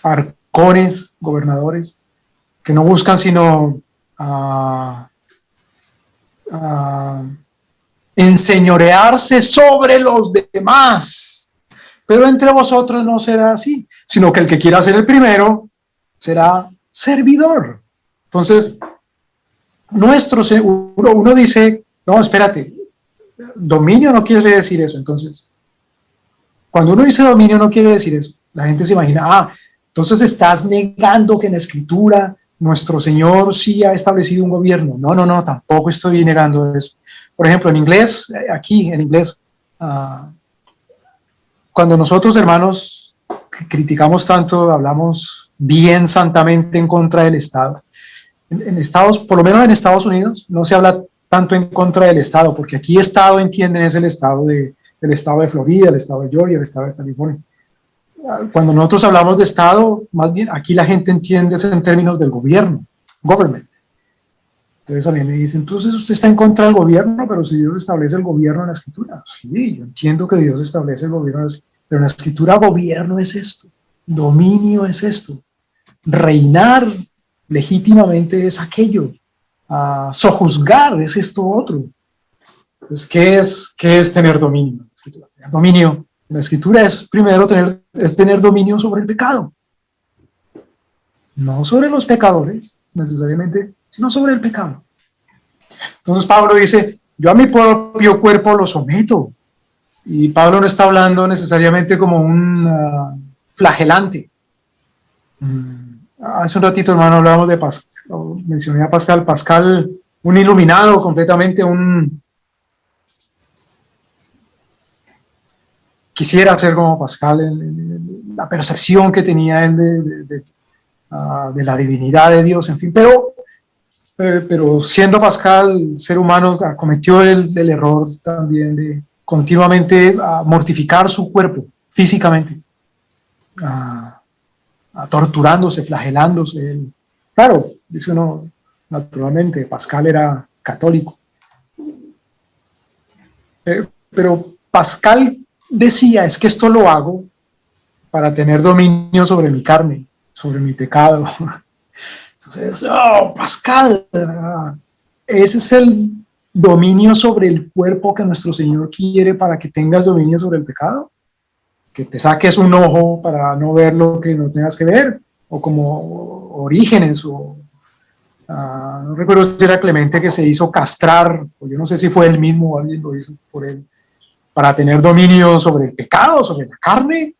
arcones, gobernadores, que no buscan sino enseñorearse sobre los demás. Pero entre vosotros no será así, sino que el que quiera ser el primero será servidor. Entonces, uno dice, no, espérate, dominio no quiere decir eso. Entonces, cuando uno dice dominio no quiere decir eso. La gente se imagina, entonces estás negando que en la Escritura nuestro Señor sí ha establecido un gobierno. No, tampoco estoy negando eso. Por ejemplo, en inglés, aquí en inglés, cuando nosotros, hermanos, criticamos tanto, hablamos bien santamente en contra del Estado. En Estados, por lo menos en Estados Unidos, no se habla tanto en contra del Estado, porque aquí Estado, entienden, es el Estado del Estado de Florida, el Estado de Georgia, el Estado de California. Cuando nosotros hablamos de Estado, más bien aquí la gente entiende eso en términos del gobierno, government. Entonces a mí me dicen, entonces usted está en contra del gobierno, pero si Dios establece el gobierno en la Escritura. Sí, yo entiendo que Dios establece el gobierno, pero en la Escritura gobierno es esto, dominio es esto, reinar legítimamente es aquello, sojuzgar es esto otro. Entonces, ¿qué es tener dominio? Dominio en la Escritura es primero tener dominio sobre el pecado, no sobre los pecadores necesariamente, sino sobre el pecado. Entonces Pablo dice, yo a mi propio cuerpo lo someto. Y Pablo no está hablando necesariamente como un flagelante. Hace un ratito, hermano, hablábamos de Pascal, mencioné a Pascal. Pascal, un iluminado completamente, quisiera ser como Pascal, la percepción que tenía él de la divinidad de Dios, en fin, pero siendo Pascal, ser humano, cometió el error también de continuamente mortificar su cuerpo físicamente, torturándose, flagelándose. Claro, dice uno, naturalmente, Pascal era católico, pero Pascal decía, es que esto lo hago para tener dominio sobre mi carne, sobre mi pecado. Entonces, Pascal, ese es el dominio sobre el cuerpo que nuestro Señor quiere para que tengas dominio sobre el pecado. Que te saques un ojo para no ver lo que no tengas que ver, o como Orígenes, o no recuerdo si era Clemente que se hizo castrar, o yo no sé si fue él mismo o alguien lo hizo por él, para tener dominio sobre el pecado, sobre la carne.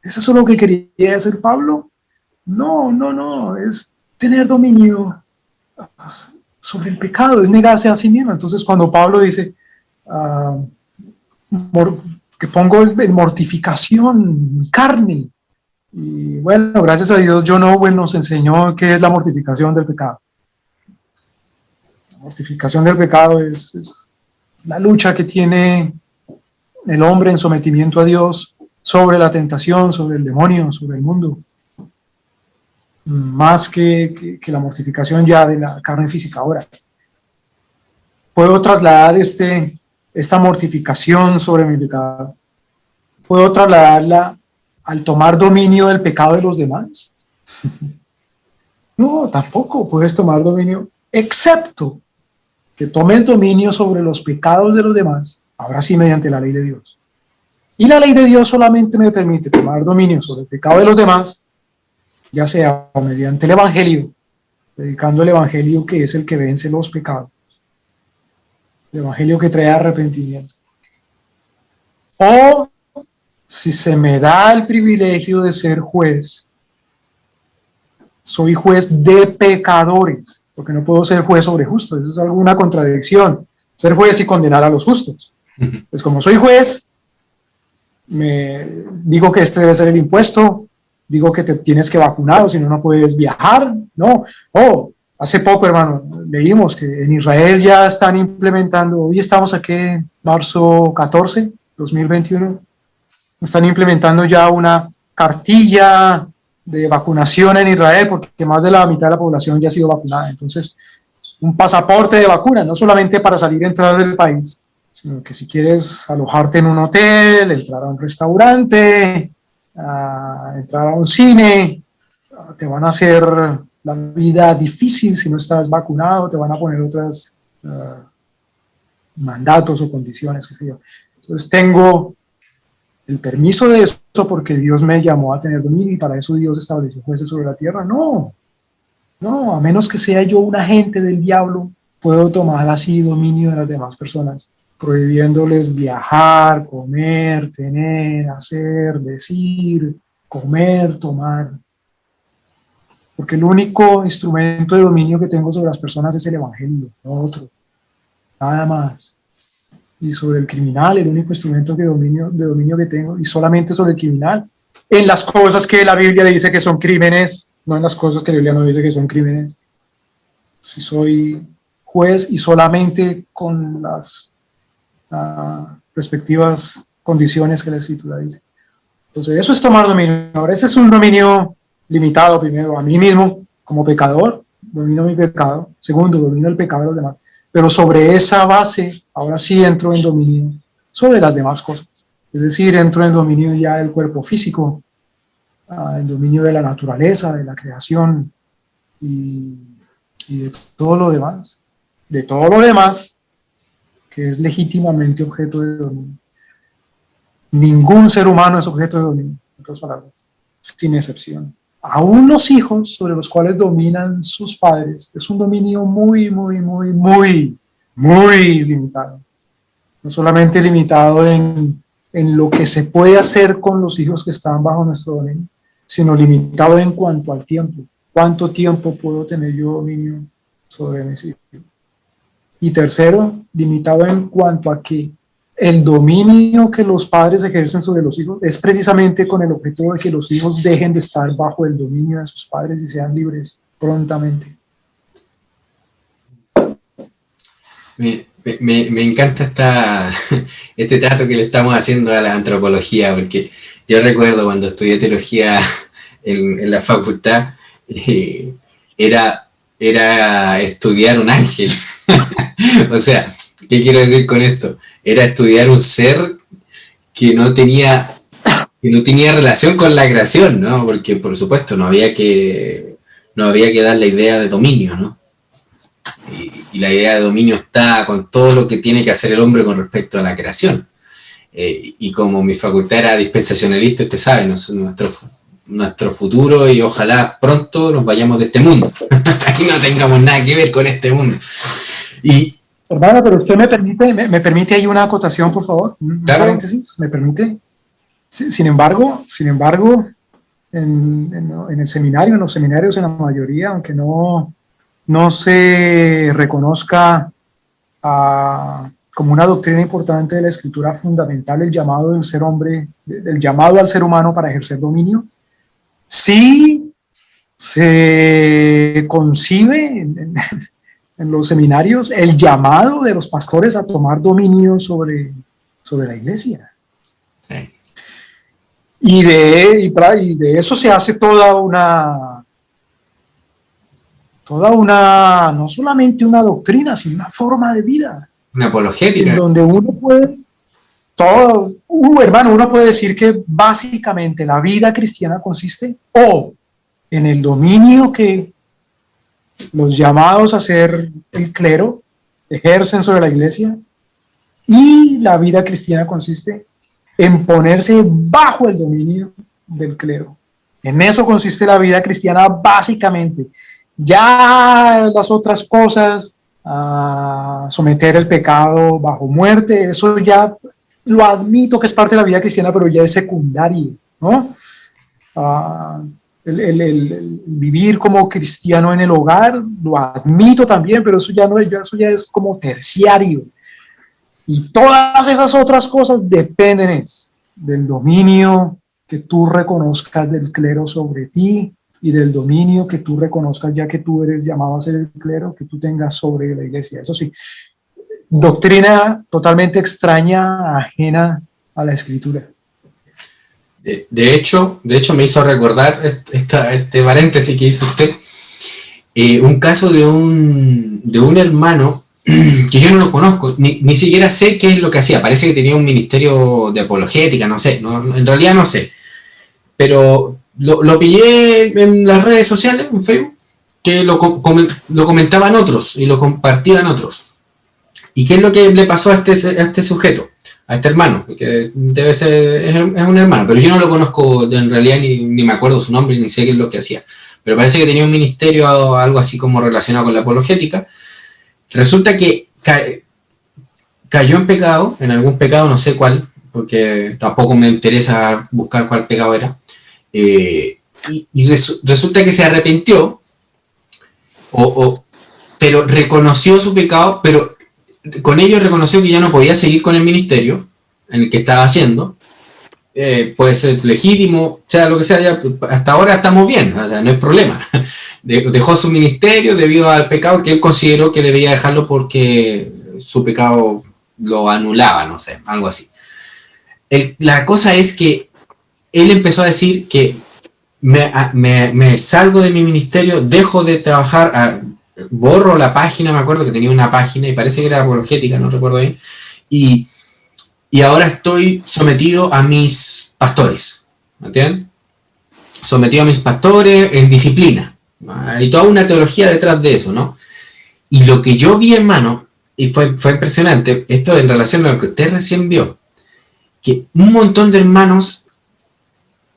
¿Es eso lo que quería hacer Pablo? No, es tener dominio sobre el pecado, es negarse a sí mismo. Entonces cuando Pablo dice ah, que pongo en mortificación mi carne, y bueno, gracias a Dios John Owen nos enseñó qué es la mortificación del pecado. La mortificación del pecado es la lucha que tiene el hombre en sometimiento a Dios sobre la tentación, sobre el demonio, sobre el mundo, más que la mortificación ya de la carne física. Ahora, puedo trasladar esta mortificación sobre mi pecado, puedo trasladarla al tomar dominio del pecado de los demás. No, tampoco puedes tomar dominio, excepto que tomes dominio sobre los pecados de los demás, ahora sí mediante la ley de Dios. Y la ley de Dios solamente me permite tomar dominio sobre el pecado de los demás, ya sea mediante el Evangelio, predicando el Evangelio que es el que vence los pecados, el Evangelio que trae arrepentimiento. O si se me da el privilegio de ser juez, soy juez de pecadores, porque no puedo ser juez sobre justos, eso es alguna contradicción, ser juez y condenar a los justos. Pues como soy juez, me digo que este debe ser el impuesto, digo que te tienes que vacunar, o si no, no puedes viajar, no. Hace poco, hermano, leímos que en Israel ya están implementando, hoy estamos aquí en marzo 14, 2021, están implementando ya una cartilla de vacunación en Israel, porque más de la mitad de la población ya ha sido vacunada. Entonces, un pasaporte de vacuna, no solamente para salir y entrar del país, sino que si quieres alojarte en un hotel, entrar a un restaurante, entrar a un cine, te van a hacer la vida difícil si no estás vacunado, te van a poner otros mandatos o condiciones, qué sé yo. Entonces tengo el permiso de esto porque Dios me llamó a tener dominio y para eso Dios estableció jueces sobre la tierra. No, a menos que sea yo un agente del diablo, puedo tomar así dominio de las demás personas, prohibiéndoles viajar, comer, tener, hacer, decir, comer, tomar. Porque el único instrumento de dominio que tengo sobre las personas es el Evangelio, no otro, nada más. Y sobre el criminal, el único instrumento de dominio que tengo, y solamente sobre el criminal, en las cosas que la Biblia dice que son crímenes, no en las cosas que la Biblia no dice que son crímenes. Si soy juez y solamente con las respectivas condiciones que la Escritura dice. Entonces, eso es tomar dominio. Ahora, ese es un dominio limitado, primero, a mí mismo, como pecador, domino mi pecado. Segundo, domino el pecado de los demás. Pero sobre esa base, ahora sí entro en dominio sobre las demás cosas. Es decir, entro en dominio ya del cuerpo físico, en dominio de la naturaleza, de la creación y de todo lo demás. De todo lo demás que es legítimamente objeto de dominio. Ningún ser humano es objeto de dominio, en otras palabras, sin excepción. Aún los hijos sobre los cuales dominan sus padres, es un dominio muy limitado. No solamente limitado en lo que se puede hacer con los hijos que están bajo nuestro dominio, sino limitado en cuanto al tiempo. ¿Cuánto tiempo puedo tener yo dominio sobre mis hijos? Y tercero, limitado en cuanto a que el dominio que los padres ejercen sobre los hijos es precisamente con el objetivo de que los hijos dejen de estar bajo el dominio de sus padres y sean libres prontamente. Me encanta este trato que le estamos haciendo a la antropología, porque yo recuerdo cuando estudié teología en la facultad, era estudiar un ángel. O sea, ¿qué quiero decir con esto? Era estudiar un ser que no tenía relación con la creación, ¿no? Porque, por supuesto, no había que dar la idea de dominio, ¿no? Y la idea de dominio está con todo lo que tiene que hacer el hombre con respecto a la creación. Y como mi facultad era dispensacionalista, usted sabe, nuestro futuro, y ojalá pronto nos vayamos de este mundo y no tengamos nada que ver con este mundo. Hermano, pero usted me permite ahí una acotación, por favor, un paréntesis, ¿me permite? Sin embargo, en el seminario, en los seminarios, en la mayoría, aunque no no se reconozca como una doctrina importante de la Escritura fundamental el llamado del ser hombre, del llamado al ser humano para ejercer dominio. Sí se concibe en los seminarios el llamado de los pastores a tomar dominio sobre la iglesia. Sí. Y de eso se hace toda una, no solamente una doctrina, sino una forma de vida. Una apologética. En donde uno puede, uno puede decir que básicamente la vida cristiana consiste en el dominio que los llamados a ser el clero ejercen sobre la iglesia, y la vida cristiana consiste en ponerse bajo el dominio del clero. En eso consiste la vida cristiana básicamente. Ya las otras cosas, someter el pecado bajo muerte, eso ya lo admito que es parte de la vida cristiana, pero ya es secundario, ¿no? El vivir como cristiano en el hogar, lo admito también, pero eso ya es como terciario. Y todas esas otras cosas dependen del dominio que tú reconozcas del clero sobre ti, y del dominio que tú reconozcas, ya que tú eres llamado a ser el clero, que tú tengas sobre la iglesia. Eso sí, doctrina totalmente extraña, ajena a la Escritura. De hecho me hizo recordar este paréntesis que hizo usted, un caso de un hermano que yo no lo conozco, ni siquiera sé qué es lo que hacía. Parece que tenía un ministerio de apologética, no sé, en realidad no sé, pero lo pillé en las redes sociales, en Facebook, que lo comentaban otros y lo compartían otros. ¿Y qué es lo que le pasó a este sujeto, a este hermano? Que debe ser, es un hermano, pero yo no lo conozco en realidad, ni me acuerdo su nombre, ni sé qué es lo que hacía. Pero parece que tenía un ministerio, algo así como relacionado con la apologética. Resulta que cayó en pecado, en algún pecado, no sé cuál, porque tampoco me interesa buscar cuál pecado era. Resulta que se arrepintió, pero reconoció su pecado, pero con ello reconoció que ya no podía seguir con el ministerio en el que estaba haciendo. Puede ser legítimo, sea lo que sea, ya, hasta ahora estamos bien, o sea, no hay problema. Dejó su ministerio debido al pecado que él consideró que debía dejarlo porque su pecado lo anulaba, no sé, algo así. La cosa es que él empezó a decir que me salgo de mi ministerio, dejo de trabajar, borro la página, me acuerdo que tenía una página y parece que era apologética, no recuerdo bien, y ahora estoy sometido a mis pastores, ¿me entienden? Sometido a mis pastores en disciplina. Hay toda una teología detrás de eso, ¿no? Y lo que yo vi, hermano, y fue impresionante, esto en relación a lo que usted recién vio, que un montón de hermanos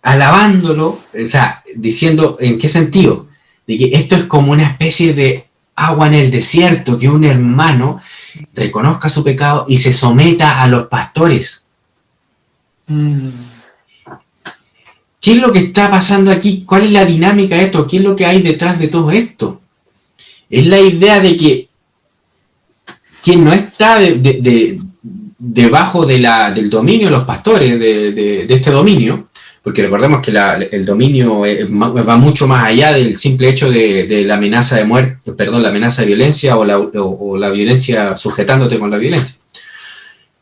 alabándolo, o sea, diciendo, ¿en qué sentido? De que esto es como una especie de agua en el desierto, que un hermano reconozca su pecado y se someta a los pastores. ¿Qué es lo que está pasando aquí? ¿Cuál es la dinámica de esto? ¿Qué es lo que hay detrás de todo esto? Es la idea de que quien no está debajo del dominio de los pastores, de este dominio, porque recordemos que el dominio va mucho más allá del simple hecho de la amenaza de muerte, perdón, la amenaza de violencia o la violencia sujetándote con la violencia,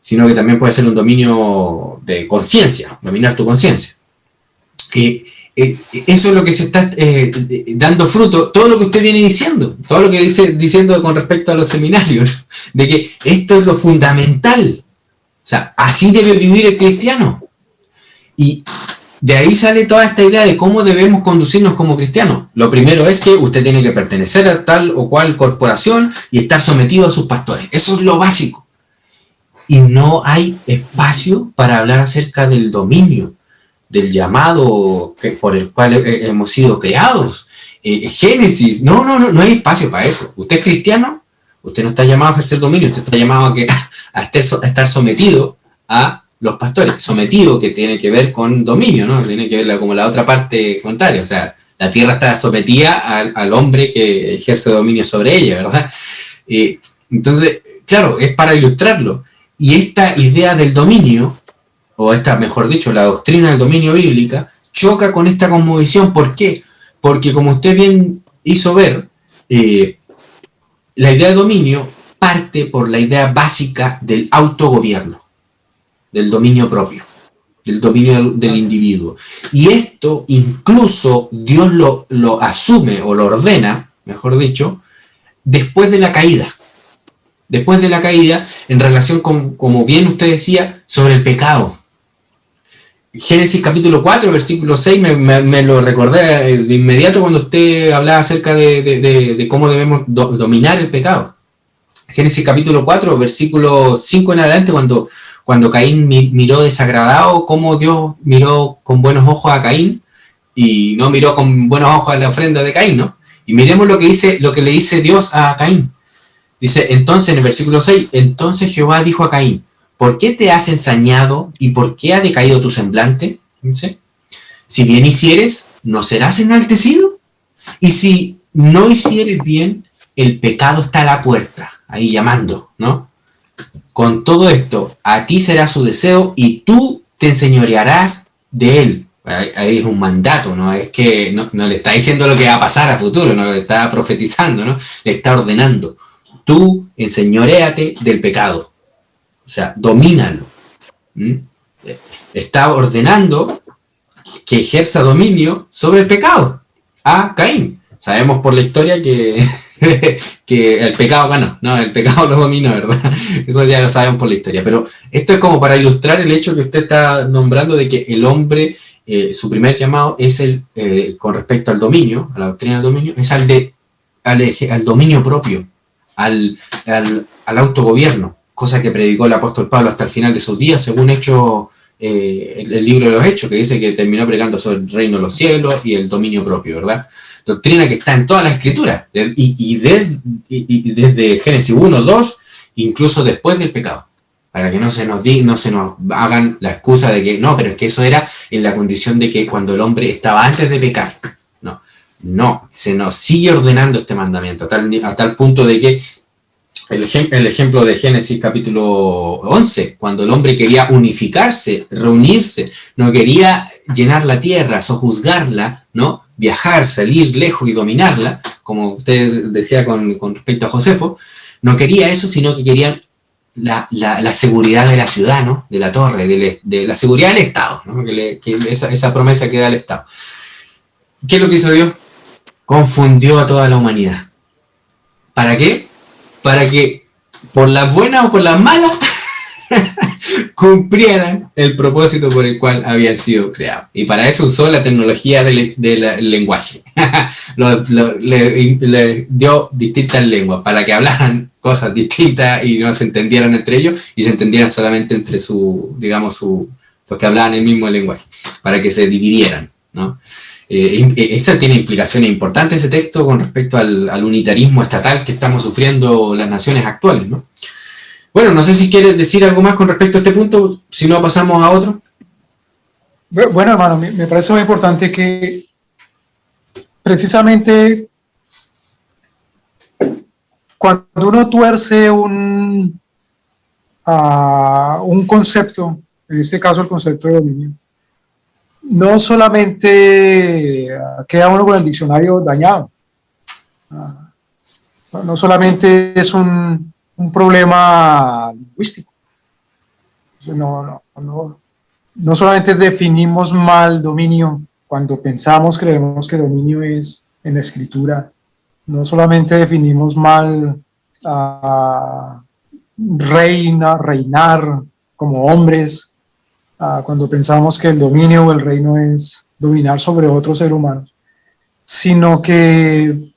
sino que también puede ser un dominio de conciencia, dominar tu conciencia. Eso es lo que se está dando fruto, todo lo que usted viene diciendo, todo lo que diciendo con respecto a los seminarios, de que esto es lo fundamental. O sea, así debe vivir el cristiano. Y de ahí sale toda esta idea de cómo debemos conducirnos como cristianos. Lo primero es que usted tiene que pertenecer a tal o cual corporación y estar sometido a sus pastores. Eso es lo básico. Y no hay espacio para hablar acerca del dominio, del llamado por el cual hemos sido creados. Génesis, no hay espacio para eso. Usted es cristiano, usted no está llamado a ejercer dominio, usted está llamado a estar sometido a los pastores, sometido, que tiene que ver con dominio, ¿no? Tiene que ver como la otra parte contraria, o sea, La tierra está sometida al hombre que ejerce dominio sobre ella, ¿verdad? Entonces, claro, es para ilustrarlo. Y esta idea del dominio, o esta, mejor dicho, la doctrina del dominio bíblica, choca con esta cosmovisión. ¿Por qué? Porque como usted bien hizo ver, la idea de dominio parte por la idea básica del autogobierno, del dominio propio, del dominio del individuo. Y esto incluso Dios lo asume o lo ordena, mejor dicho, después de la caída. Después de la caída, en relación con, como bien usted decía, sobre el pecado. Génesis capítulo 4, versículo 6, me lo recordé de inmediato cuando usted hablaba acerca de cómo debemos dominar el pecado. Génesis capítulo 4, versículo 5 en adelante, cuando Caín miró desagradado, cómo Dios miró con buenos ojos a Caín y no miró con buenos ojos a la ofrenda de Caín, ¿no? Y miremos lo que le dice Dios a Caín. Dice, entonces, en el versículo 6, entonces Jehová dijo a Caín, ¿por qué te has ensañado y por qué ha decaído tu semblante? Dice, si bien hicieres, ¿no serás enaltecido? Y si no hicieres bien, el pecado está a la puerta, ahí llamando, ¿no? Con todo esto, a ti será su deseo y tú te enseñorearás de él. Ahí es un mandato, ¿no? Es que no le está diciendo lo que va a pasar a futuro, no lo está profetizando, ¿no? Le está ordenando. Tú enseñoréate del pecado. O sea, domínalo. Está ordenando que ejerza dominio sobre el pecado a Caín. Sabemos por la historia que el pecado ganó, no, el pecado lo dominó, ¿verdad? Eso ya lo sabemos por la historia. Pero esto es como para ilustrar el hecho que usted está nombrando de que el hombre, su primer llamado es con respecto al dominio, a la doctrina del dominio, es al dominio propio, al autogobierno, cosa que predicó el apóstol Pablo hasta el final de sus días, según el libro de los Hechos, que dice que terminó predicando sobre el reino de los cielos y el dominio propio, ¿verdad? Doctrina que está en todas las escrituras, y desde Génesis 1, 2, incluso después del pecado, para que no se nos hagan la excusa de que no, pero es que eso era en la condición de que cuando el hombre estaba antes de pecar. No, se nos sigue ordenando este mandamiento, a tal punto de que el ejemplo de Génesis capítulo 11, cuando el hombre quería unificarse, reunirse, no quería llenar la tierra, sojuzgarla, ¿no? Viajar, salir lejos y dominarla, como usted decía con respecto a Josefo, no quería eso, sino que querían la seguridad de la ciudad, ¿no? De la torre, de la seguridad del Estado, ¿no? Que esa promesa que da el Estado. ¿Qué es lo que hizo Dios? Confundió a toda la humanidad. ¿Para qué? Para que por las buenas o por las malas cumplieran el propósito por el cual habían sido creados. Y para eso usó la tecnología del lenguaje. Le dio distintas lenguas para que hablaran cosas distintas y no se entendieran entre ellos y se entendieran solamente entre los que hablaban el mismo lenguaje, para que se dividieran, ¿no? Eso tiene implicaciones importantes, ese texto, con respecto al unitarismo estatal que estamos sufriendo las naciones actuales, ¿no? Bueno, no sé si quieres decir algo más con respecto a este punto, si no pasamos a otro. Bueno, hermano, me parece muy importante que precisamente cuando uno tuerce un concepto, en este caso el concepto de dominio, no solamente queda uno con el diccionario dañado, no solamente es un problema lingüístico, no solamente definimos mal dominio cuando creemos que dominio es en la escritura, no solamente definimos mal reinar como hombres, cuando pensamos que el dominio o el reino es dominar sobre otros seres humanos, sino que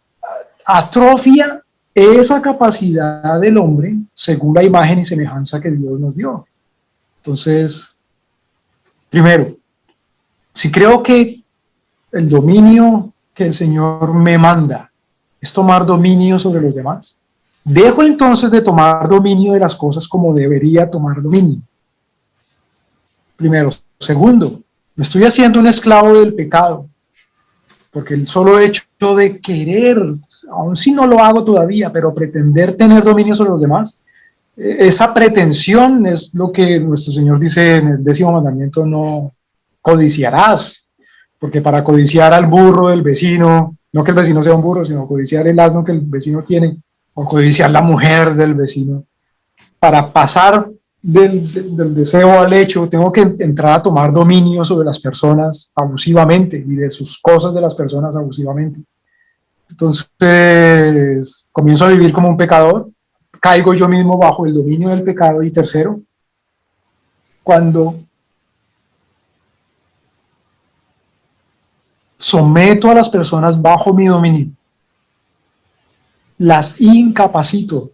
atrofia esa capacidad del hombre según la imagen y semejanza que Dios nos dio. Entonces, primero, si creo que el dominio que el Señor me manda es tomar dominio sobre los demás, dejo entonces de tomar dominio de las cosas como debería tomar dominio. Primero. Segundo, me estoy haciendo un esclavo del pecado. porque el solo hecho de querer, aun si no lo hago todavía, pero pretender tener dominio sobre los demás, esa pretensión es lo que nuestro Señor dice en el 10º mandamiento: no codiciarás, porque para codiciar al burro del vecino, no que el vecino sea un burro, sino codiciar el asno que el vecino tiene, o codiciar la mujer del vecino, para pasar del deseo al hecho, tengo que entrar a tomar dominio sobre las personas abusivamente y de sus cosas de las personas abusivamente. Entonces, comienzo a vivir como un pecador, caigo yo mismo bajo el dominio del pecado. Y tercero, cuando someto a las personas bajo mi dominio, las incapacito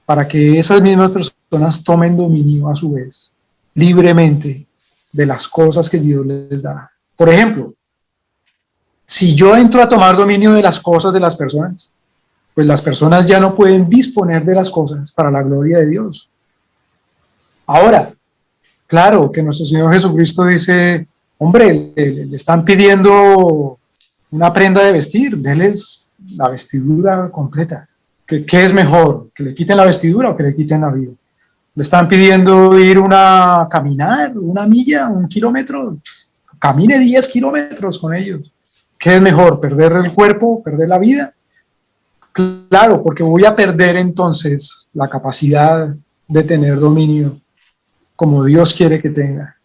para que esas mismas personas tomen dominio a su vez, libremente, de las cosas que Dios les da. Por ejemplo, si yo entro a tomar dominio de las cosas de las personas, pues las personas ya no pueden disponer de las cosas para la gloria de Dios. Ahora, claro que nuestro Señor Jesucristo dice: hombre, le están pidiendo una prenda de vestir, denles la vestidura completa. ¿Qué es mejor? ¿Que le quiten la vestidura o que le quiten la vida? Le están pidiendo ir caminar una milla, 1 kilómetro, camine 10 kilómetros con ellos. ¿Qué es mejor? ¿Perder el cuerpo, perder la vida? Claro, porque voy a perder entonces la capacidad de tener dominio como Dios quiere que tenga,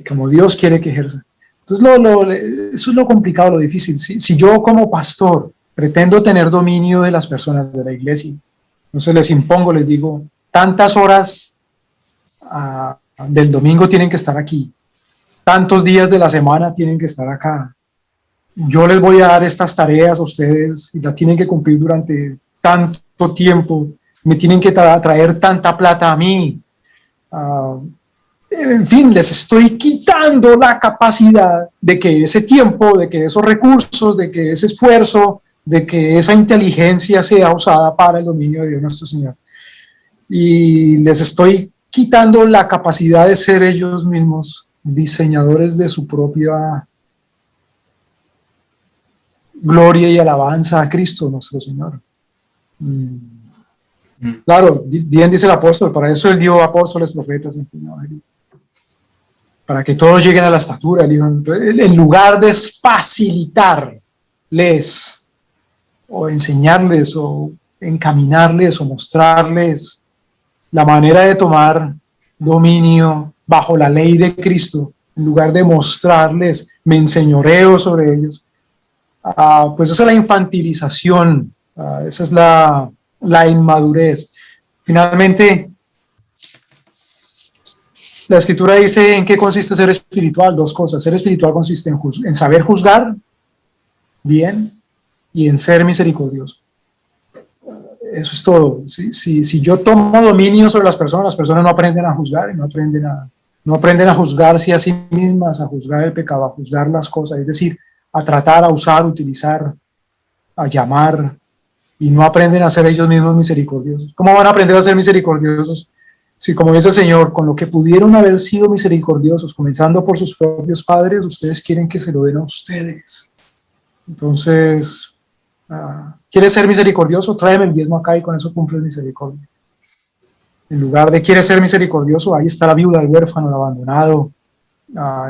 como Dios quiere que ejerza. Entonces, eso es lo complicado, lo difícil. Si yo como pastor pretendo tener dominio de las personas de la iglesia, entonces les impongo, les digo: tantas horas del domingo tienen que estar aquí, tantos días de la semana tienen que estar acá. Yo les voy a dar estas tareas a ustedes y las tienen que cumplir durante tanto tiempo, me tienen que traer tanta plata a mí. En fin, les estoy quitando la capacidad de que ese tiempo, de que esos recursos, de que ese esfuerzo, de que esa inteligencia sea usada para el dominio de Dios nuestro Señor. Y les estoy quitando la capacidad de ser ellos mismos diseñadores de su propia gloria y alabanza a Cristo nuestro Señor. Claro, bien dice el apóstol: para eso Él dio apóstoles, profetas, enseñadores, para que todos lleguen a la estatura del Hijo. Entonces, en lugar de facilitarles o enseñarles o encaminarles o mostrarles la manera de tomar dominio bajo la ley de Cristo, en lugar de mostrarles, me enseñoreo sobre ellos, pues esa es la infantilización, esa es la inmadurez. Finalmente, la Escritura dice en qué consiste ser espiritual. 2 cosas. Ser espiritual consiste en saber juzgar bien y en ser misericordioso. Eso es todo. Si yo tomo dominio sobre las personas no aprenden a juzgar, no aprenden a juzgarse a sí mismas, a juzgar el pecado, a juzgar las cosas, es decir, a tratar, a usar, a utilizar, a llamar, y no aprenden a ser ellos mismos misericordiosos. ¿Cómo van a aprender a ser misericordiosos si, como dice el Señor, con lo que pudieron haber sido misericordiosos, comenzando por sus propios padres, ustedes quieren que se lo den a ustedes? Entonces, ¿quieres ser misericordioso? Tráeme el diezmo acá y con eso cumples misericordia. En lugar de ¿quieres ser misericordioso? Ahí está la viuda, el huérfano, el abandonado,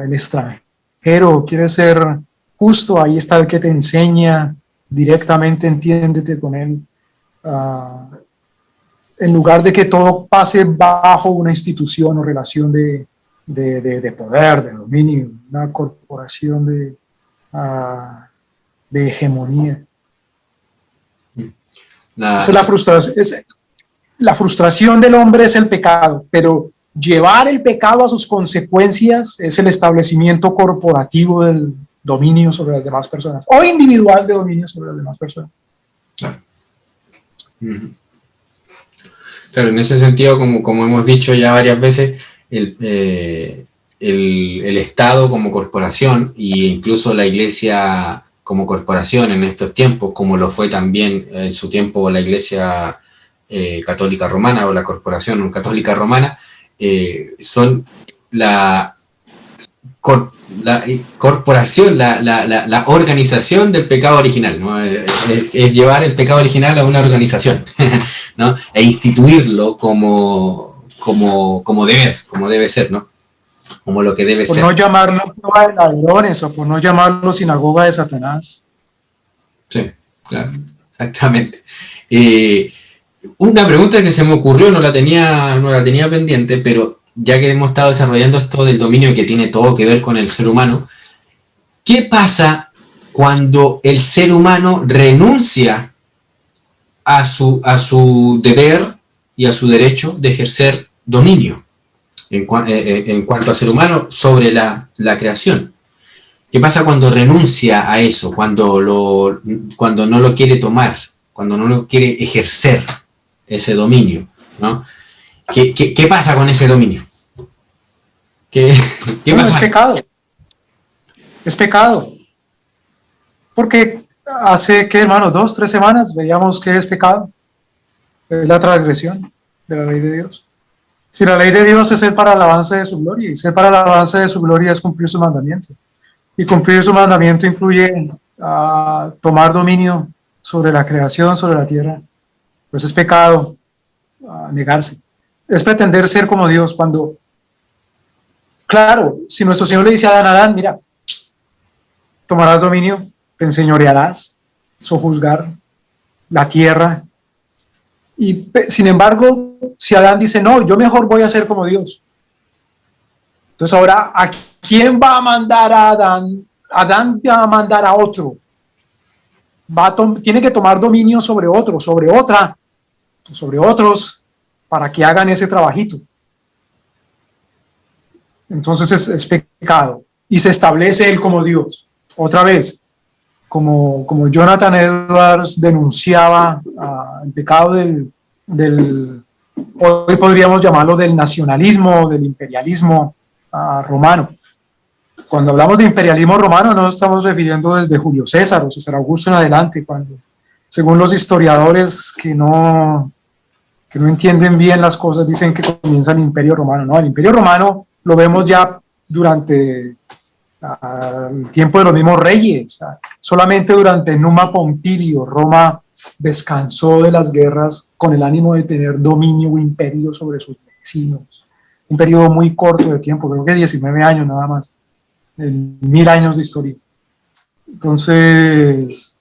el extranjero. ¿Quieres ser justo? Ahí está el que te enseña directamente, entiéndete con él. En lugar de que todo pase bajo una institución o relación de poder, de dominio, una corporación de hegemonía. Esa es la frustración. La frustración del hombre es el pecado, pero llevar el pecado a sus consecuencias es el establecimiento corporativo del dominio sobre las demás personas, o individual de dominio sobre las demás personas. Claro, en ese sentido, como hemos dicho ya varias veces, el Estado como corporación e incluso la Iglesia como corporación en estos tiempos, como lo fue también en su tiempo la Iglesia católica romana o la corporación católica romana, son la la corporación, la organización del pecado original, ¿no? Es llevar el pecado original a una organización, ¿no? E instituirlo como deber, como debe ser, ¿no? Como lo que debe Por ser. no llamarlo cueva de ladrones o por no llamarlo sinagoga de Satanás. Sí, claro, exactamente. Una pregunta que se me ocurrió, no la tenía pendiente, pero ya que hemos estado desarrollando esto del dominio que tiene todo que ver con el ser humano, ¿qué pasa cuando el ser humano renuncia a su deber y a su derecho de ejercer dominio en cuanto a ser humano sobre la creación? ¿Qué pasa cuando renuncia a eso, cuando no lo quiere tomar, cuando no lo quiere ejercer ese dominio, ¿no? ¿Qué pasa con ese dominio? ¿Qué Bueno, pasa? es pecado, porque hace, ¿qué, hermanos? 2, 3 semanas veíamos que es pecado, es la transgresión de la ley de Dios. Si la ley de Dios es ser para el avance de su gloria, y ser para el avance de su gloria es cumplir su mandamiento, y cumplir su mandamiento incluye en tomar dominio sobre la creación, sobre la tierra, pues es pecado negarse. Es pretender ser como Dios cuando, claro, si nuestro Señor le dice a Adán, mira, tomarás dominio, te enseñorearás, sojuzgar la tierra. Y sin embargo, si Adán dice, no, yo mejor voy a ser como Dios. Entonces ahora, ¿a quién va a mandar a Adán? Adán va a mandar a otro. Tiene que tomar dominio sobre otro, sobre otra, sobre otros, para que hagan ese trabajito. Entonces es pecado. Y se establece él como Dios. Otra vez, como Jonathan Edwards denunciaba el pecado hoy podríamos llamarlo del nacionalismo, del imperialismo romano. Cuando hablamos de imperialismo romano no estamos refiriendo desde Julio César o César Augusto en adelante, cuando según los historiadores que no entienden bien las cosas dicen que comienza el Imperio Romano. No, el Imperio Romano lo vemos ya durante el tiempo de los mismos reyes. Solamente durante Numa Pompilio Roma descansó de las guerras con el ánimo de tener dominio o imperio sobre sus vecinos. Un periodo muy corto de tiempo, creo que 19 años nada más, 1000 años de historia. Entonces,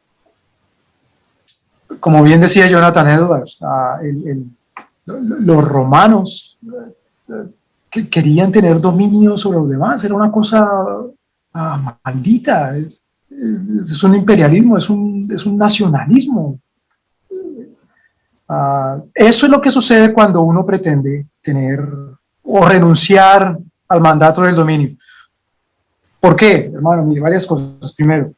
como bien decía Jonathan Edwards, los romanos que querían tener dominio sobre los demás, era una cosa maldita, es un imperialismo, es un nacionalismo. Eso es lo que sucede cuando uno pretende tener o renunciar al mandato del dominio. ¿Por qué, hermano? Mire, varias cosas. Primero,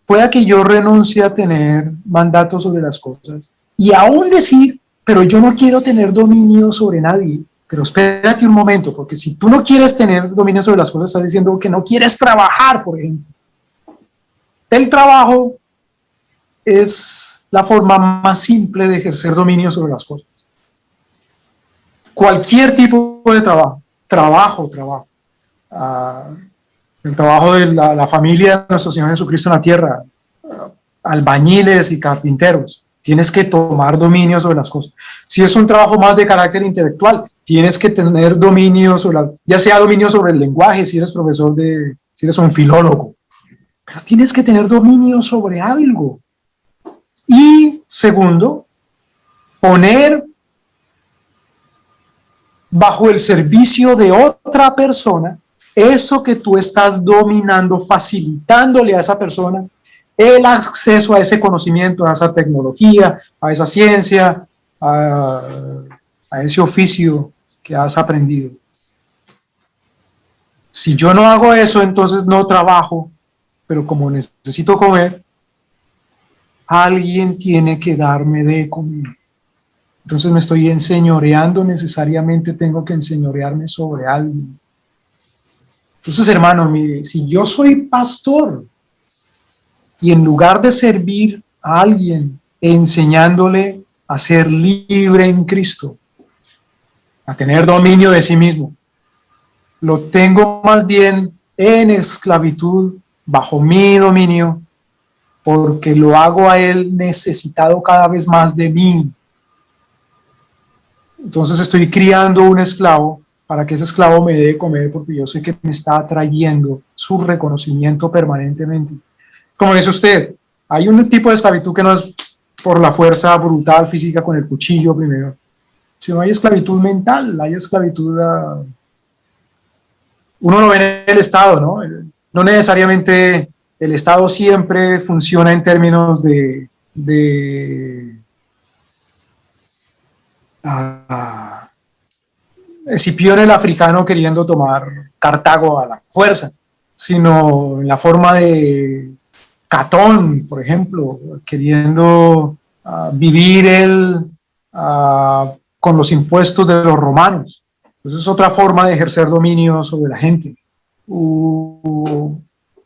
pueda que yo renuncie a tener mandato sobre las cosas y aún decir, pero yo no quiero tener dominio sobre nadie. Pero espérate un momento, porque si tú no quieres tener dominio sobre las cosas, estás diciendo que no quieres trabajar, por ejemplo. El trabajo es la forma más simple de ejercer dominio sobre las cosas. Cualquier tipo de trabajo. El trabajo de la familia de nuestro Señor Jesucristo en la tierra, albañiles y carpinteros. Tienes que tomar dominio sobre las cosas. Si es un trabajo más de carácter intelectual, tienes que tener dominio sobre, ya sea dominio sobre el lenguaje, si eres profesor si eres un filólogo, pero tienes que tener dominio sobre algo. Y segundo, poner bajo el servicio de otra persona eso que tú estás dominando, facilitándole a esa persona el acceso a ese conocimiento, a esa tecnología, a esa ciencia, a ese oficio que has aprendido. Si yo no hago eso, entonces no trabajo, pero como necesito comer, alguien tiene que darme de comer. Entonces me estoy enseñoreando, necesariamente tengo que enseñorearme sobre alguien. Entonces, hermano, mire, si yo soy pastor y en lugar de servir a alguien enseñándole a ser libre en Cristo, a tener dominio de sí mismo, lo tengo más bien en esclavitud, bajo mi dominio, porque lo hago a él necesitado cada vez más de mí. Entonces estoy criando un esclavo para que ese esclavo me dé de comer, porque yo sé que me está trayendo su reconocimiento permanentemente. Como dice usted, hay un tipo de esclavitud que no es por la fuerza brutal física con el cuchillo primero, sino hay esclavitud mental, hay esclavitud... uno lo ve en el Estado, ¿no? No necesariamente el Estado siempre funciona en términos de Escipión el africano queriendo tomar Cartago a la fuerza, sino en la forma de Catón, por ejemplo, queriendo vivir él con los impuestos de los romanos. Entonces es otra forma de ejercer dominio sobre la gente.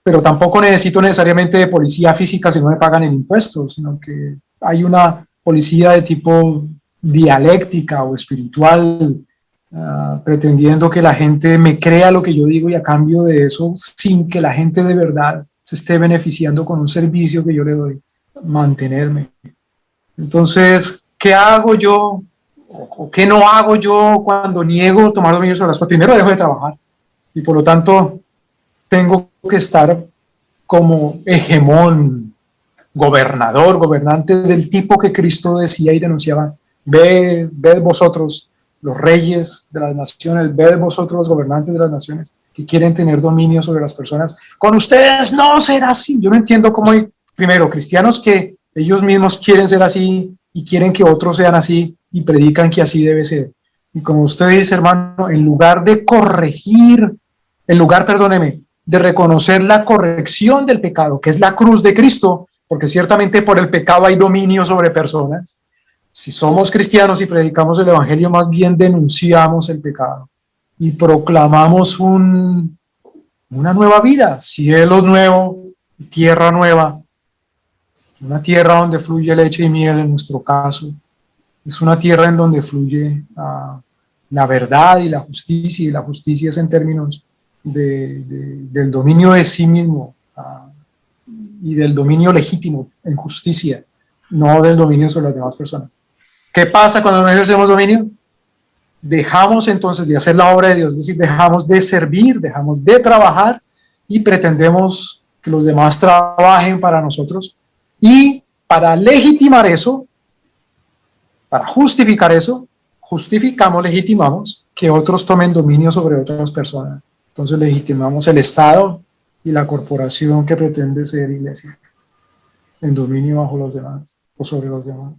Pero tampoco necesito necesariamente de policía física si no me pagan el impuesto, sino que hay una policía de tipo dialéctica o espiritual, pretendiendo que la gente me crea lo que yo digo y a cambio de eso, sin que la gente de verdad se esté beneficiando con un servicio que yo le doy, mantenerme. Entonces, ¿qué hago yo o qué no hago yo cuando niego tomar dominio sobre las cosas? Primero dejo de trabajar y por lo tanto tengo que estar como hegemón, gobernador, gobernante del tipo que Cristo decía y denunciaba. Ved vosotros los reyes de las naciones, ved vosotros los gobernantes de las naciones que quieren tener dominio sobre las personas. Con ustedes no será así. Yo no entiendo cómo hay, primero, cristianos que ellos mismos quieren ser así y quieren que otros sean así y predican que así debe ser. Y como usted dice, hermano, en lugar de corregir, perdóneme, de reconocer la corrección del pecado, que es la cruz de Cristo, porque ciertamente por el pecado hay dominio sobre personas. Si somos cristianos y predicamos el evangelio, más bien denunciamos el pecado y proclamamos una nueva vida, cielo nuevo, tierra nueva, una tierra donde fluye leche y miel en nuestro caso. Es una tierra en donde fluye la verdad y la justicia es en términos del dominio de sí mismo y del dominio legítimo en justicia, no del dominio sobre las demás personas. ¿Qué pasa cuando no ejercemos dominio? Dejamos entonces de hacer la obra de Dios, es decir, dejamos de servir, dejamos de trabajar y pretendemos que los demás trabajen para nosotros. Y para legitimar eso, para justificar eso, legitimamos que otros tomen dominio sobre otras personas. Entonces legitimamos el Estado y la corporación que pretende ser iglesia en dominio bajo los demás o sobre los demás.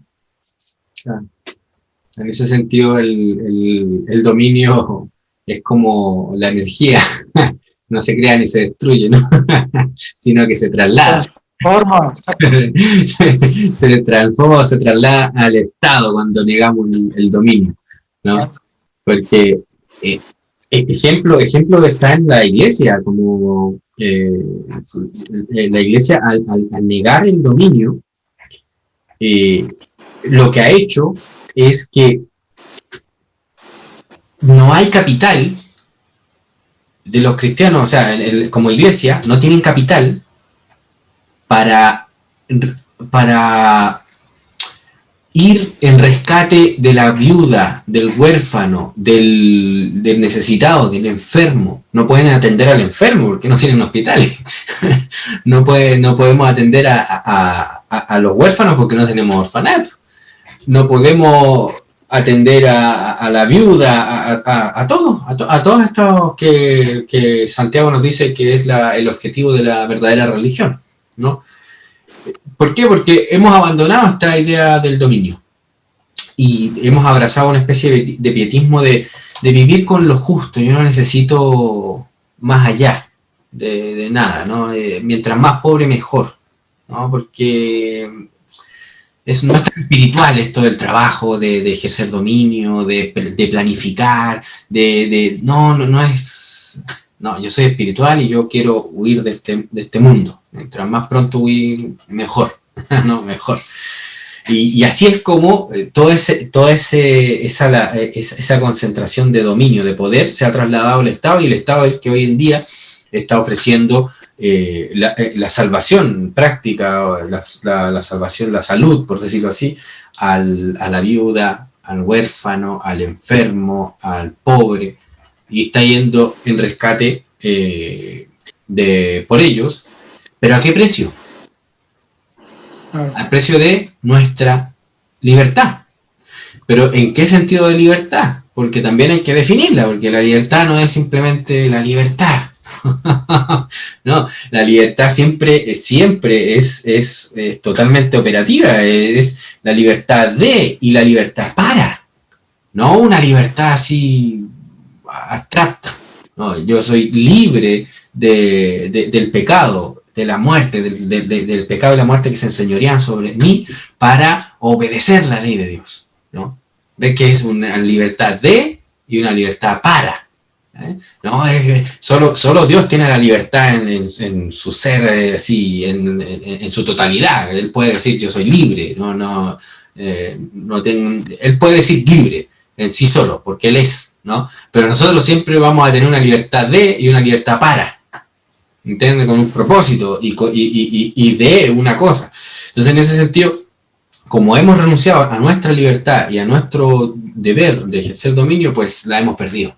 Claro. En ese sentido, el dominio es como la energía, no se crea ni se destruye, ¿no? Sino que se traslada. Se transforma, se traslada al Estado cuando negamos el dominio, ¿no? Porque ejemplo está en la iglesia, como la iglesia al negar el dominio, lo que ha hecho es que no hay capital de los cristianos, o sea, como iglesia, no tienen capital para ir en rescate de la viuda, del huérfano, del necesitado, del enfermo. No pueden atender al enfermo porque no tienen hospitales. No podemos atender a los huérfanos porque no tenemos orfanato. No podemos atender a la viuda, a todos estos que Santiago nos dice que es el objetivo de la verdadera religión, ¿no? ¿Por qué? Porque hemos abandonado esta idea del dominio y hemos abrazado una especie de pietismo de vivir con lo justo. Yo no necesito más allá de nada, ¿no? Mientras más pobre, mejor, ¿no? Porque no es tan espiritual esto del trabajo, de ejercer dominio, de planificar, no es... No, yo soy espiritual y yo quiero huir de este mundo. Mientras más pronto huir, mejor, ¿no? Mejor. Y así es como esa concentración de dominio, de poder, se ha trasladado al Estado, y el Estado es el que hoy en día está ofreciendo la salvación práctica, la salvación, la salud, por decirlo así, a la viuda, al huérfano, al enfermo, al pobre, y está yendo en rescate por ellos, pero ¿a qué precio? Al precio de nuestra libertad. Pero ¿en qué sentido de libertad? Porque también hay que definirla, porque la libertad no es simplemente la libertad. No, la libertad siempre es totalmente operativa, es la libertad de y la libertad para, no una libertad así abstracta. No, yo soy libre del pecado, de la muerte, del pecado y la muerte que se enseñorean sobre mí para obedecer la ley de Dios, ¿no? Ves que es una libertad de y una libertad para. No, es que solo Dios tiene la libertad en su ser, así, en su totalidad. Él puede decir yo soy libre, él puede decir libre en sí solo, porque Él es, ¿no? Pero nosotros siempre vamos a tener una libertad de y una libertad para, ¿entiendes? Con un propósito y de una cosa. Entonces, en ese sentido, como hemos renunciado a nuestra libertad y a nuestro deber de ejercer dominio, pues la hemos perdido.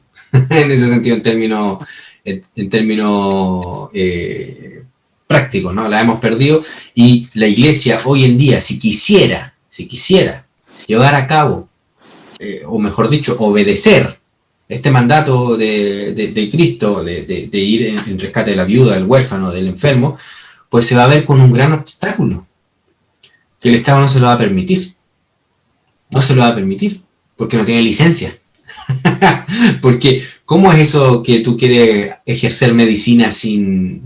En ese sentido, en términos prácticos, ¿no? La hemos perdido, y la iglesia hoy en día, si quisiera llevar a cabo, o mejor dicho, obedecer este mandato de Cristo, de ir en rescate de la viuda, del huérfano, del enfermo, pues se va a ver con un gran obstáculo, que el Estado no se lo va a permitir. No se lo va a permitir, porque no tiene licencia. Porque, ¿cómo es eso que tú quieres ejercer medicina sin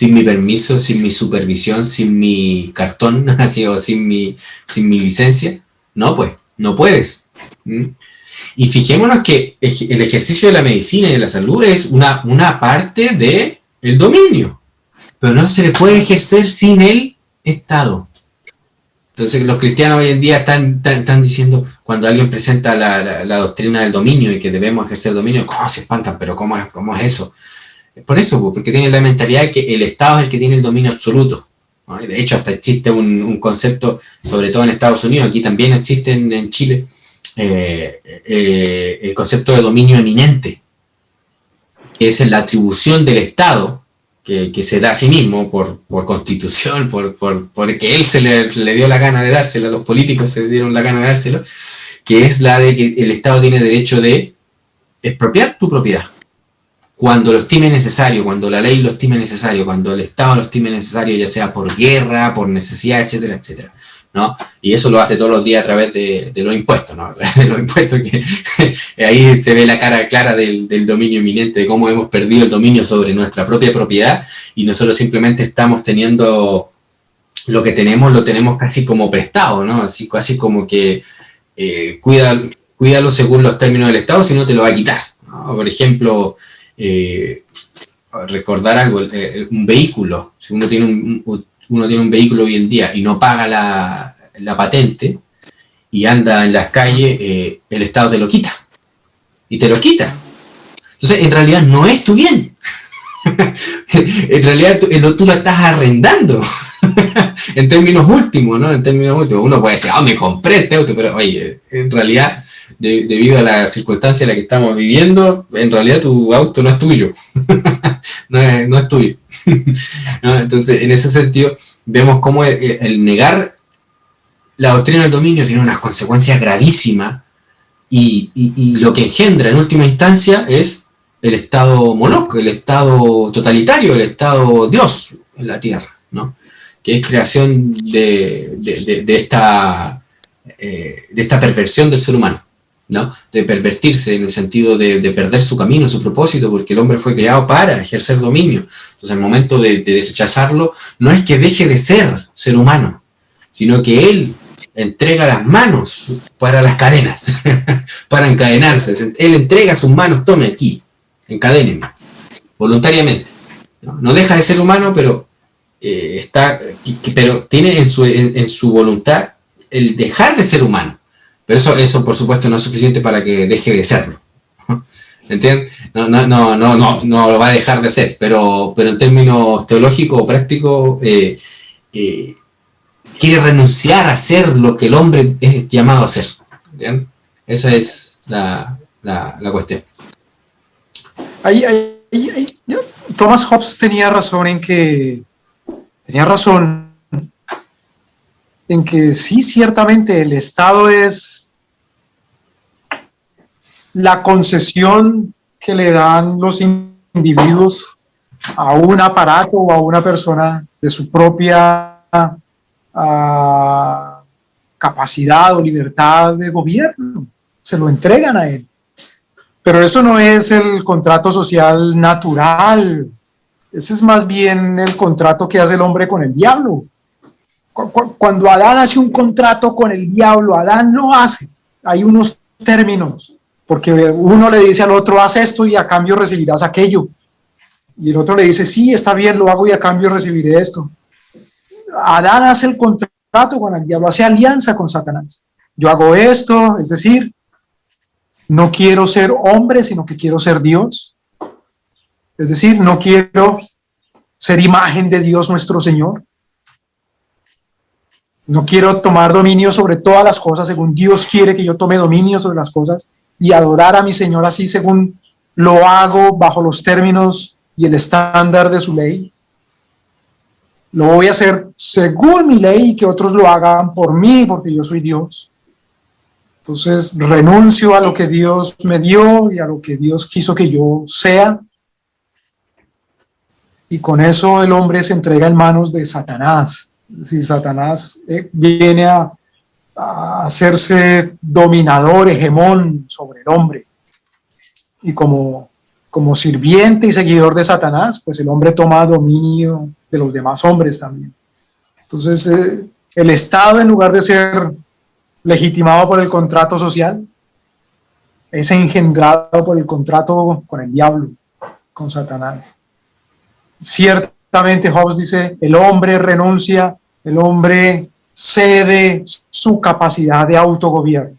mi permiso, sin mi supervisión, sin mi cartón, así, o sin mi licencia? No, pues, no puedes. Y fijémonos que el ejercicio de la medicina y de la salud es una parte del dominio, pero no se le puede ejercer sin el Estado. Entonces los cristianos hoy en día están diciendo, cuando alguien presenta la doctrina del dominio y que debemos ejercer dominio, ¿cómo se espantan? ¿Pero cómo es eso? Es por eso, porque tienen la mentalidad de que el Estado es el que tiene el dominio absoluto, ¿no? De hecho, hasta existe un concepto, sobre todo en Estados Unidos, aquí también existe en Chile, el concepto de dominio eminente, que es la atribución del Estado, que se da a sí mismo por constitución, porque él le dio la gana de dárselo, los políticos se dieron la gana de dárselo, que es la de que el Estado tiene derecho de expropiar tu propiedad cuando lo estime necesario, cuando la ley lo estime necesario, cuando el Estado lo estime necesario, ya sea por guerra, por necesidad, etcétera, etcétera, ¿no? Y eso lo hace todos los días a través de los impuestos, ¿no? A través de los impuestos, que ahí se ve la cara clara del dominio inminente, de cómo hemos perdido el dominio sobre nuestra propia propiedad, y nosotros simplemente estamos teniendo lo que tenemos, lo tenemos casi como prestado, ¿no? Así como que cuídalo según los términos del Estado, si no te lo va a quitar, ¿no? Por ejemplo, recordar algo, un vehículo, si uno tiene un vehículo hoy en día y no paga la patente y anda en las calles, el Estado te lo quita. Y te lo quita. Entonces, en realidad no es tu bien. En realidad tú lo estás arrendando. En términos últimos, ¿no? Uno puede decir, me compré este auto, pero oye, en realidad, debido a la circunstancia en la que estamos viviendo, en realidad tu auto no es tuyo. No es tuyo. ¿No? Entonces, en ese sentido, vemos cómo el negar la doctrina del dominio tiene unas consecuencias gravísimas, y lo que engendra en última instancia es el Estado Moloch, el Estado totalitario, el Estado Dios en la tierra, ¿no? Que es creación de esta perversión del ser humano, ¿no? De pervertirse en el sentido de perder su camino, su propósito, porque el hombre fue creado para ejercer dominio. Entonces, al momento de rechazarlo, no es que deje de ser humano, sino que él entrega las manos para las cadenas, para encadenarse. Él entrega sus manos, tome aquí, encadénenme, voluntariamente. No deja de ser humano, pero pero tiene en su voluntad el dejar de ser humano. Pero eso por supuesto no es suficiente para que deje de serlo. ¿entiendes? No lo va a dejar de hacer, pero en términos teológicos o prácticos, quiere renunciar a hacer lo que el hombre es llamado a hacer. ¿Entiendes? Esa es la cuestión. Thomas Hobbes tenía razón en que sí, ciertamente el Estado es la concesión que le dan los individuos a un aparato o a una persona de su propia capacidad o libertad de gobierno. Se lo entregan a él. Pero eso no es el contrato social natural. Ese es más bien el contrato que hace el hombre con el diablo. Cuando Adán hace un contrato con el diablo, Adán lo hace. Hay unos términos, porque uno le dice al otro, haz esto y a cambio recibirás aquello. Y el otro le dice, sí, está bien, lo hago y a cambio recibiré esto. Adán hace el contrato con el diablo, hace alianza con Satanás. Yo hago esto, es decir, no quiero ser hombre, sino que quiero ser Dios. Es decir, no quiero ser imagen de Dios nuestro Señor. No quiero tomar dominio sobre todas las cosas según Dios quiere que yo tome dominio sobre las cosas y adorar a mi Señor así según lo hago bajo los términos y el estándar de su ley. Lo voy a hacer según mi ley y que otros lo hagan por mí porque yo soy Dios. Entonces renuncio a lo que Dios me dio y a lo que Dios quiso que yo sea. Y con eso el hombre se entrega en manos de Satanás. Es decir, Satanás viene a hacerse dominador, hegemón sobre el hombre. Y como sirviente y seguidor de Satanás, pues el hombre toma dominio de los demás hombres también. Entonces, el Estado, en lugar de ser legitimado por el contrato social, es engendrado por el contrato con el diablo, con Satanás. Ciertamente Hobbes dice, el hombre renuncia, el hombre cede su capacidad de autogobierno.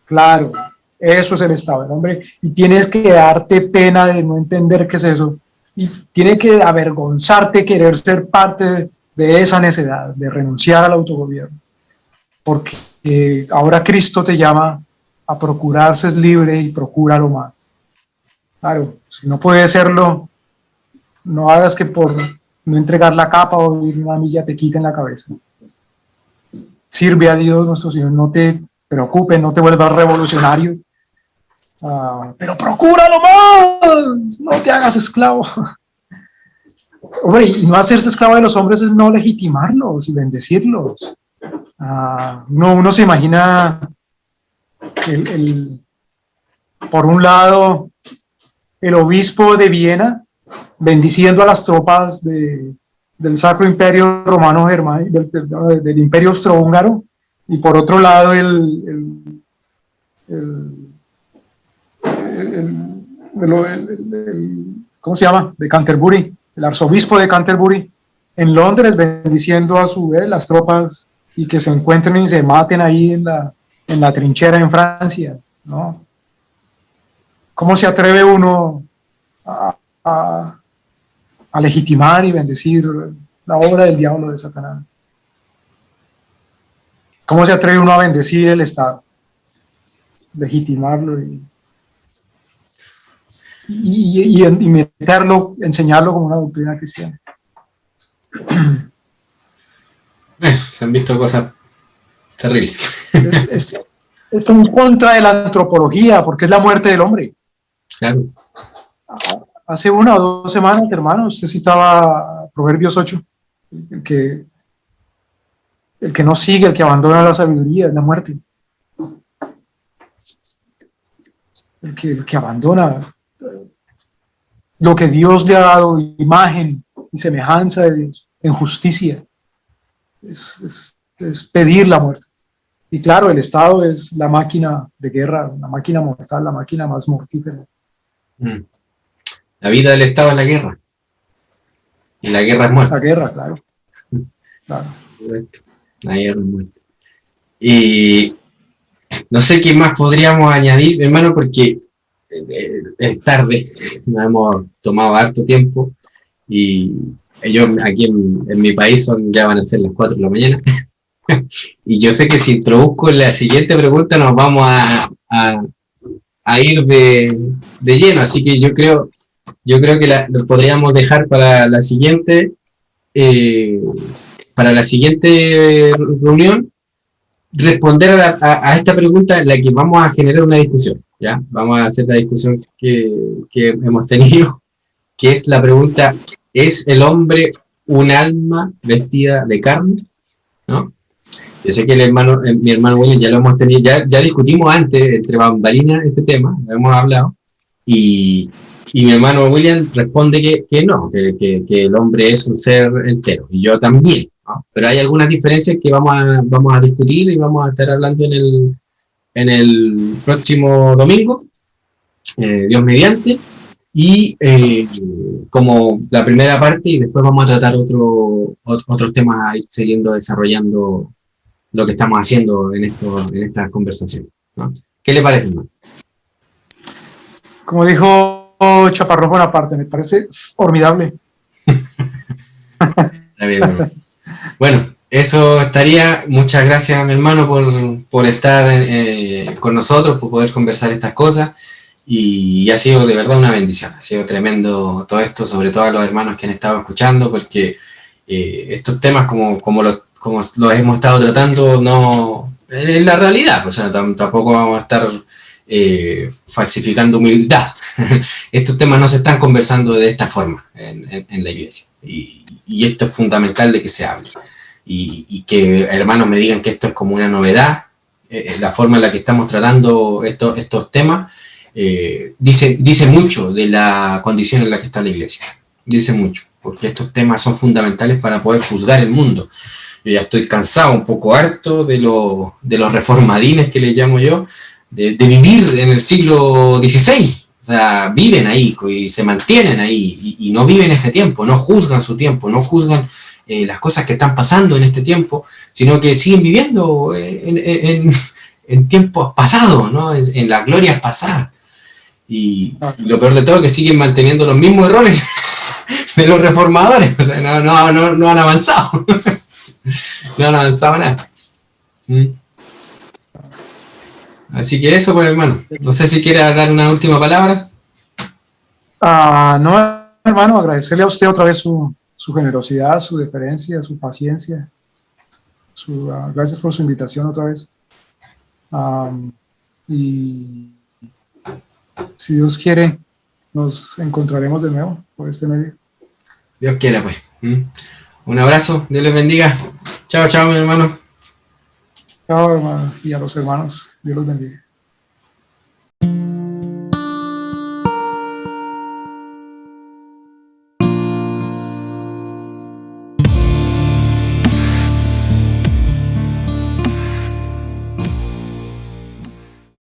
Claro, eso es el Estado del hombre y tienes que darte pena de no entender qué es eso y tiene que avergonzarte querer ser parte de esa necedad, de renunciar al autogobierno. Porque ahora Cristo te llama a procurar ser libre y procúralo más. Claro, si no puedes serlo, no hagas que por no entregar la capa o ir una milla te quiten la cabeza. Sirve a Dios nuestro Señor, no te preocupes, no te vuelvas revolucionario, pero procúralo más, no te hagas esclavo. Hombre, y no hacerse esclavo de los hombres es no legitimarlos y bendecirlos. Uno se imagina por un lado el obispo de Viena bendiciendo a las tropas del Sacro Imperio Romano Germánico, del Imperio Austrohúngaro, y por otro lado ¿cómo se llama? De Canterbury, el arzobispo de Canterbury en Londres bendiciendo a su vez las tropas y que se encuentren y se maten ahí en la trinchera en Francia, ¿no? ¿Cómo se atreve uno a legitimar y bendecir la obra del diablo de Satanás? ¿Cómo se atreve uno a bendecir el Estado? Legitimarlo y meterlo, enseñarlo como una doctrina cristiana. Se han visto cosas terribles. Es en contra de la antropología, porque es la muerte del hombre. Claro. Hace 1 o 2 semanas, hermanos, usted citaba Proverbios 8, el que no sigue, el que abandona la sabiduría, es la muerte. El que abandona lo que Dios le ha dado, imagen y semejanza de Dios, en justicia, es pedir la muerte. Y claro, el Estado es la máquina de guerra, la máquina mortal, la máquina más mortífera. La vida del Estado es la guerra. Y la guerra es muerte. La guerra, claro. Claro. La guerra es muerte. Y no sé qué más podríamos añadir, hermano, porque es tarde, nos hemos tomado harto tiempo y yo aquí en mi país ya van a ser las 4 de la mañana y yo sé que si introduzco la siguiente pregunta nos vamos a ir de lleno, así que yo creo que lo podríamos dejar eh, para la siguiente reunión, responder a esta pregunta en la que vamos a generar una discusión, ¿ya? Vamos a hacer la discusión que hemos tenido, que es la pregunta, ¿es el hombre un alma vestida de carne? ¿No? Yo sé que mi hermano William ya lo hemos tenido, ya discutimos antes, entre bambalinas, este tema, lo hemos hablado, y mi hermano William responde que no, que el hombre es un ser entero, y yo también, ¿no? Pero hay algunas diferencias que vamos a discutir y vamos a estar hablando en el próximo domingo, Dios mediante, y como la primera parte, y después vamos a tratar otros temas a ir siguiendo desarrollando lo que estamos haciendo en estas conversaciones, ¿no? ¿Qué le parece, hermano? Como dijo Chaparrón Bonaparte, me parece formidable. Está bien, hermano. Bueno, eso estaría. Muchas gracias, mi hermano, por estar con nosotros, por poder conversar estas cosas. Y ha sido de verdad una bendición. Ha sido tremendo todo esto, sobre todo a los hermanos que han estado escuchando, porque estos temas, como los hemos estado tratando, no es la realidad. O sea, tampoco vamos a estar falsificando humildad. Estos temas no se están conversando de esta forma en la iglesia. Y esto es fundamental de que se hable. Y que hermanos me digan que esto es como una novedad, la forma en la que estamos tratando estos temas, dice mucho de la condición en la que está la iglesia. Dice mucho, porque estos temas son fundamentales para poder juzgar el mundo. Yo ya estoy cansado, un poco harto de los reformadines que les llamo yo, de vivir en el siglo XVI. O sea, viven ahí y se mantienen ahí y no viven ese tiempo, no juzgan su tiempo, no juzgan las cosas que están pasando en este tiempo, sino que siguen viviendo en tiempos pasados, ¿no? En las glorias pasadas. Y lo peor de todo es que siguen manteniendo los mismos errores de los reformadores. O sea, no han avanzado. No han avanzado nada. Así que eso, pues, hermano. No sé si quiere dar una última palabra. No, hermano, agradecerle a usted otra vez su generosidad, su deferencia, su paciencia. Gracias por su invitación otra vez. Y si Dios quiere, nos encontraremos de nuevo por este medio. Dios quiera, pues. Un abrazo, Dios les bendiga. Chao, chao, mi hermano. Chao, hermano, y a los hermanos, Dios los bendiga.